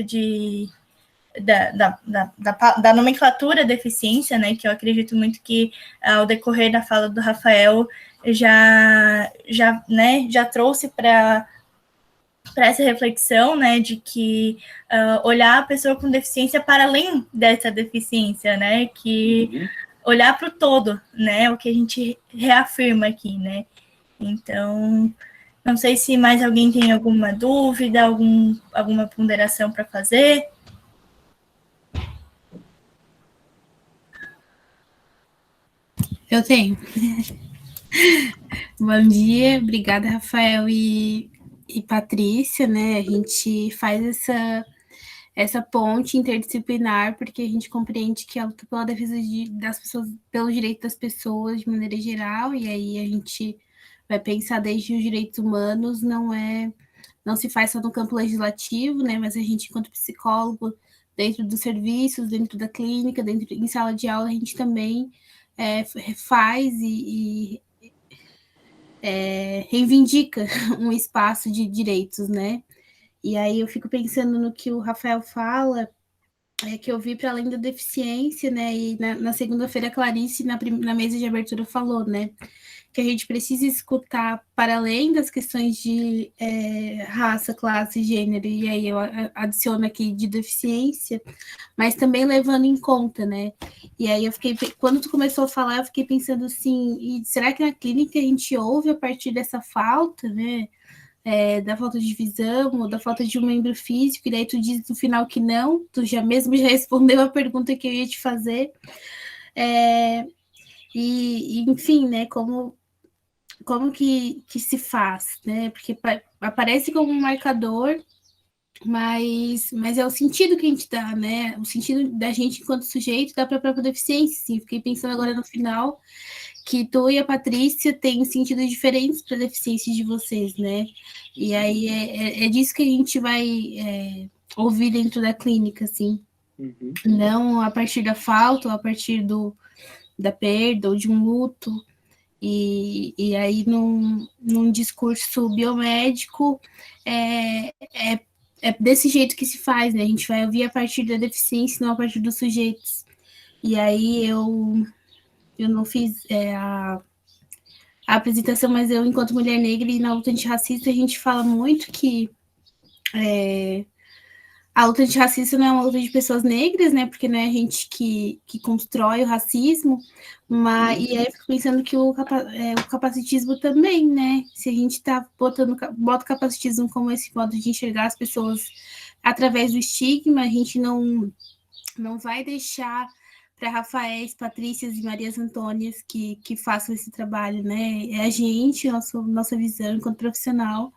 da nomenclatura deficiência, né, que eu acredito muito que ao decorrer da fala do Rafael já trouxe para essa reflexão, né, de que olhar a pessoa com deficiência para além dessa deficiência, né, que olhar para o todo, né, o que a gente reafirma aqui, né. Então, não sei se mais alguém tem alguma dúvida, alguma ponderação para fazer. Eu tenho. Bom dia, obrigada, Rafael e Patrícia, né? A gente faz essa ponte interdisciplinar porque a gente compreende que a luta pela defesa das pessoas, pelo direito das pessoas de maneira geral, e aí a gente vai pensar desde os direitos humanos, não se faz só no campo legislativo, né? Mas a gente, enquanto psicólogo, dentro dos serviços, dentro da clínica, em sala de aula, a gente também faz e reivindica um espaço de direitos, né? E aí eu fico pensando no que o Rafael fala, que eu vi para além da deficiência, né? E na segunda-feira a Clarice, na mesa de abertura, falou, né? Que a gente precisa escutar para além das questões de raça, classe, gênero, e aí eu adiciono aqui de deficiência, mas também levando em conta, né? E aí quando tu começou a falar, eu fiquei pensando assim, e será que na clínica a gente ouve a partir dessa falta, né? Da falta de visão, ou da falta de um membro físico, e daí tu diz no final que não, tu já respondeu a pergunta que eu ia te fazer. Enfim, né, como que se faz, né? Porque aparece como um marcador, mas é o sentido que a gente dá, né? O sentido da gente enquanto sujeito dá para a própria deficiência. Sim. Fiquei pensando agora no final que tu e a Patrícia têm sentidos diferentes para a deficiência de vocês, né? E aí é disso que a gente vai ouvir dentro da clínica, assim. Não a partir da falta, ou a partir da perda, ou de um luto. E aí, num discurso biomédico, é desse jeito que se faz, né? A gente vai ouvir a partir da deficiência, não a partir dos sujeitos. E aí eu não fiz a apresentação, mas eu, enquanto mulher negra e na luta antirracista, a gente fala muito que a luta antirracista não é uma luta de pessoas negras, né? Porque não é a gente que constrói o racismo, e aí eu fico pensando que o capacitismo também, né? Se a gente bota o capacitismo como esse modo de enxergar as pessoas através do estigma, a gente não vai deixar para Rafaéis, Patrícias e Marias Antônias que façam esse trabalho, né? É a gente, nossa visão enquanto profissional,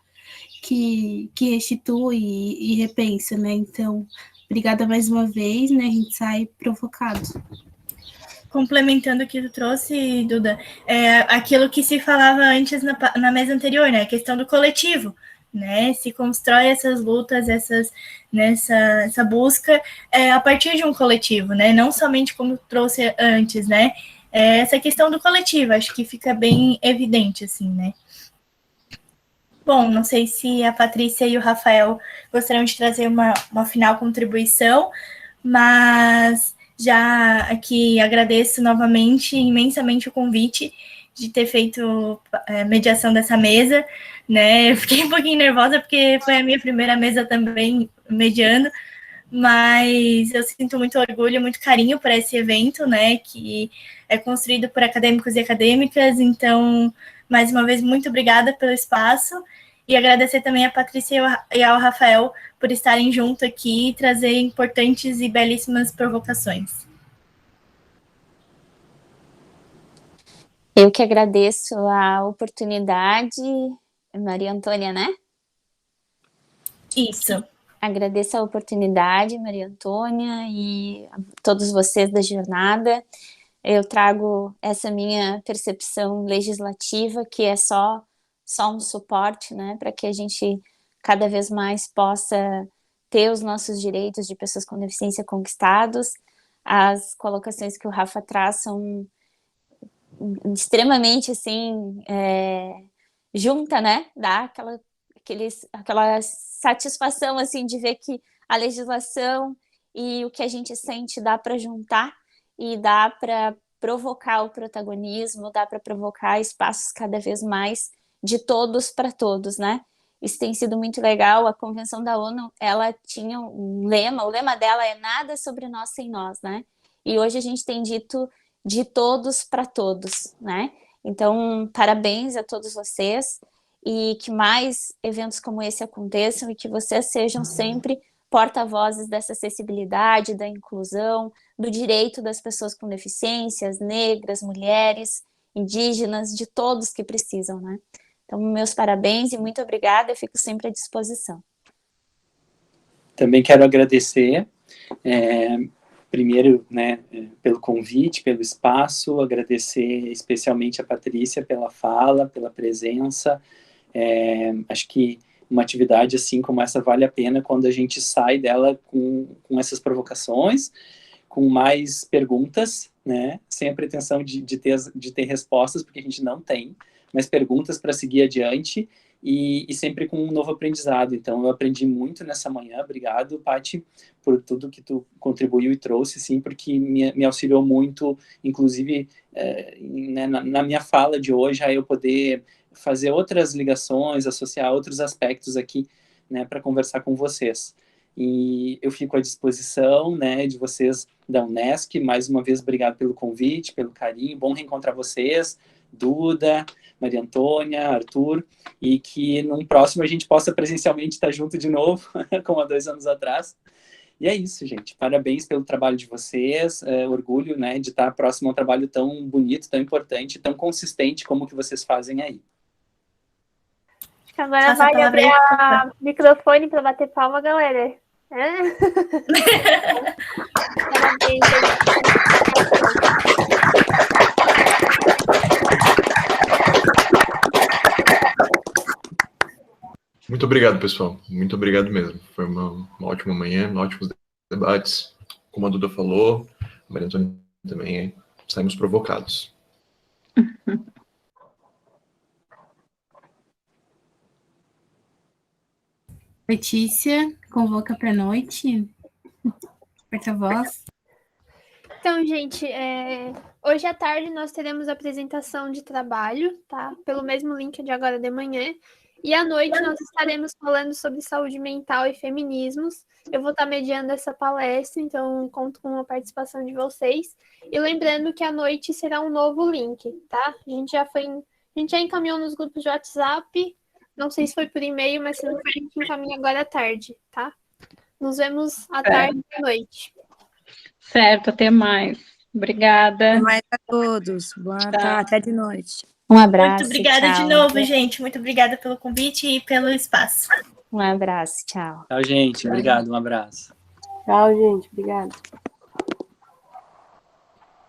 que restitui e repensa, né? Então, obrigada mais uma vez, né? A gente sai provocado. Complementando o que tu trouxe, Duda, aquilo que se falava antes na mesa anterior, né? A questão do coletivo, né? Se constrói essas lutas, essa busca a partir de um coletivo, né? Não somente como trouxe antes, né? Essa questão do coletivo, acho que fica bem evidente, assim, né? Bom, não sei se a Patrícia e o Rafael gostariam de trazer uma final contribuição, mas já aqui agradeço novamente, imensamente o convite de ter feito mediação dessa mesa, né? Eu fiquei um pouquinho nervosa porque foi a minha primeira mesa também mediando, mas eu sinto muito orgulho, muito carinho por esse evento, né? Que é construído por acadêmicos e acadêmicas, então, mais uma vez, muito obrigada pelo espaço. E agradecer também a Patrícia e ao Rafael por estarem junto aqui e trazer importantes e belíssimas provocações. Eu que agradeço a oportunidade, Maria Antônia, né? Isso. Agradeço a oportunidade, Maria Antônia, e a todos vocês da jornada. Eu trago essa minha percepção legislativa, que é só um suporte, né, para que a gente cada vez mais possa ter os nossos direitos de pessoas com deficiência conquistados. As colocações que o Rafa traz são extremamente, assim, junta, né, dá aquela satisfação, assim, de ver que a legislação e o que a gente sente dá para juntar e dá para provocar o protagonismo, dá para provocar espaços cada vez mais de todos para todos, né? Isso tem sido muito legal. A Convenção da ONU, ela tinha um lema, o lema dela é nada sobre nós sem nós, né? E hoje a gente tem dito de todos para todos, né? Então, parabéns a todos vocês e que mais eventos como esse aconteçam e que vocês sejam sempre porta-vozes dessa acessibilidade, da inclusão, do direito das pessoas com deficiências, negras, mulheres, indígenas, de todos que precisam, né? Então, meus parabéns e muito obrigada, eu fico sempre à disposição. Também quero agradecer, primeiro, né, pelo convite, pelo espaço, agradecer especialmente a Patrícia pela fala, pela presença. Acho que uma atividade assim como essa vale a pena quando a gente sai dela com essas provocações, com mais perguntas, né, sem a pretensão de ter respostas, porque a gente não tem, mas perguntas para seguir adiante e sempre com um novo aprendizado. Então, eu aprendi muito nessa manhã. Obrigado, Paty, por tudo que tu contribuiu e trouxe, sim, porque me auxiliou muito, inclusive, né, na minha fala de hoje, a eu poder fazer outras ligações, associar outros aspectos aqui, né, para conversar com vocês. E eu fico à disposição, né, de vocês da Unesc. Mais uma vez, obrigado pelo convite, pelo carinho. Bom reencontrar vocês, Duda, Maria Antônia, Arthur, e que num próximo a gente possa presencialmente estar junto de novo, como há 2 anos atrás. E é isso, gente. Parabéns pelo trabalho de vocês. Orgulho, né, de estar próximo a um trabalho tão bonito, tão importante, tão consistente como o que vocês fazem aí. Agora vai abrir o microfone para bater palma, galera. Parabéns. Muito obrigado, pessoal. Muito obrigado mesmo. Foi uma ótima manhã, ótimos debates. Como a Duda falou, a Maria Antônia também, saímos provocados. Letícia, convoca para a noite. Aperta a voz. Então, gente, hoje à tarde nós teremos a apresentação de trabalho, tá? Pelo mesmo link de agora de manhã. E à noite nós estaremos falando sobre saúde mental e feminismos. Eu vou estar mediando essa palestra, então conto com a participação de vocês. E lembrando que à noite será um novo link, tá? A gente já encaminhou nos grupos de WhatsApp. Não sei se foi por e-mail, mas se não for, a gente encaminha agora à tarde, tá? Nos vemos à tarde e à noite. Certo, até mais. Obrigada. Até mais a todos. Boa tarde, até de noite. Um abraço. Muito obrigada tchau. de novo, gente. Muito obrigada pelo convite e pelo espaço. Um abraço, tchau. Tchau, gente. Obrigado, um abraço. Tchau, gente. Obrigada.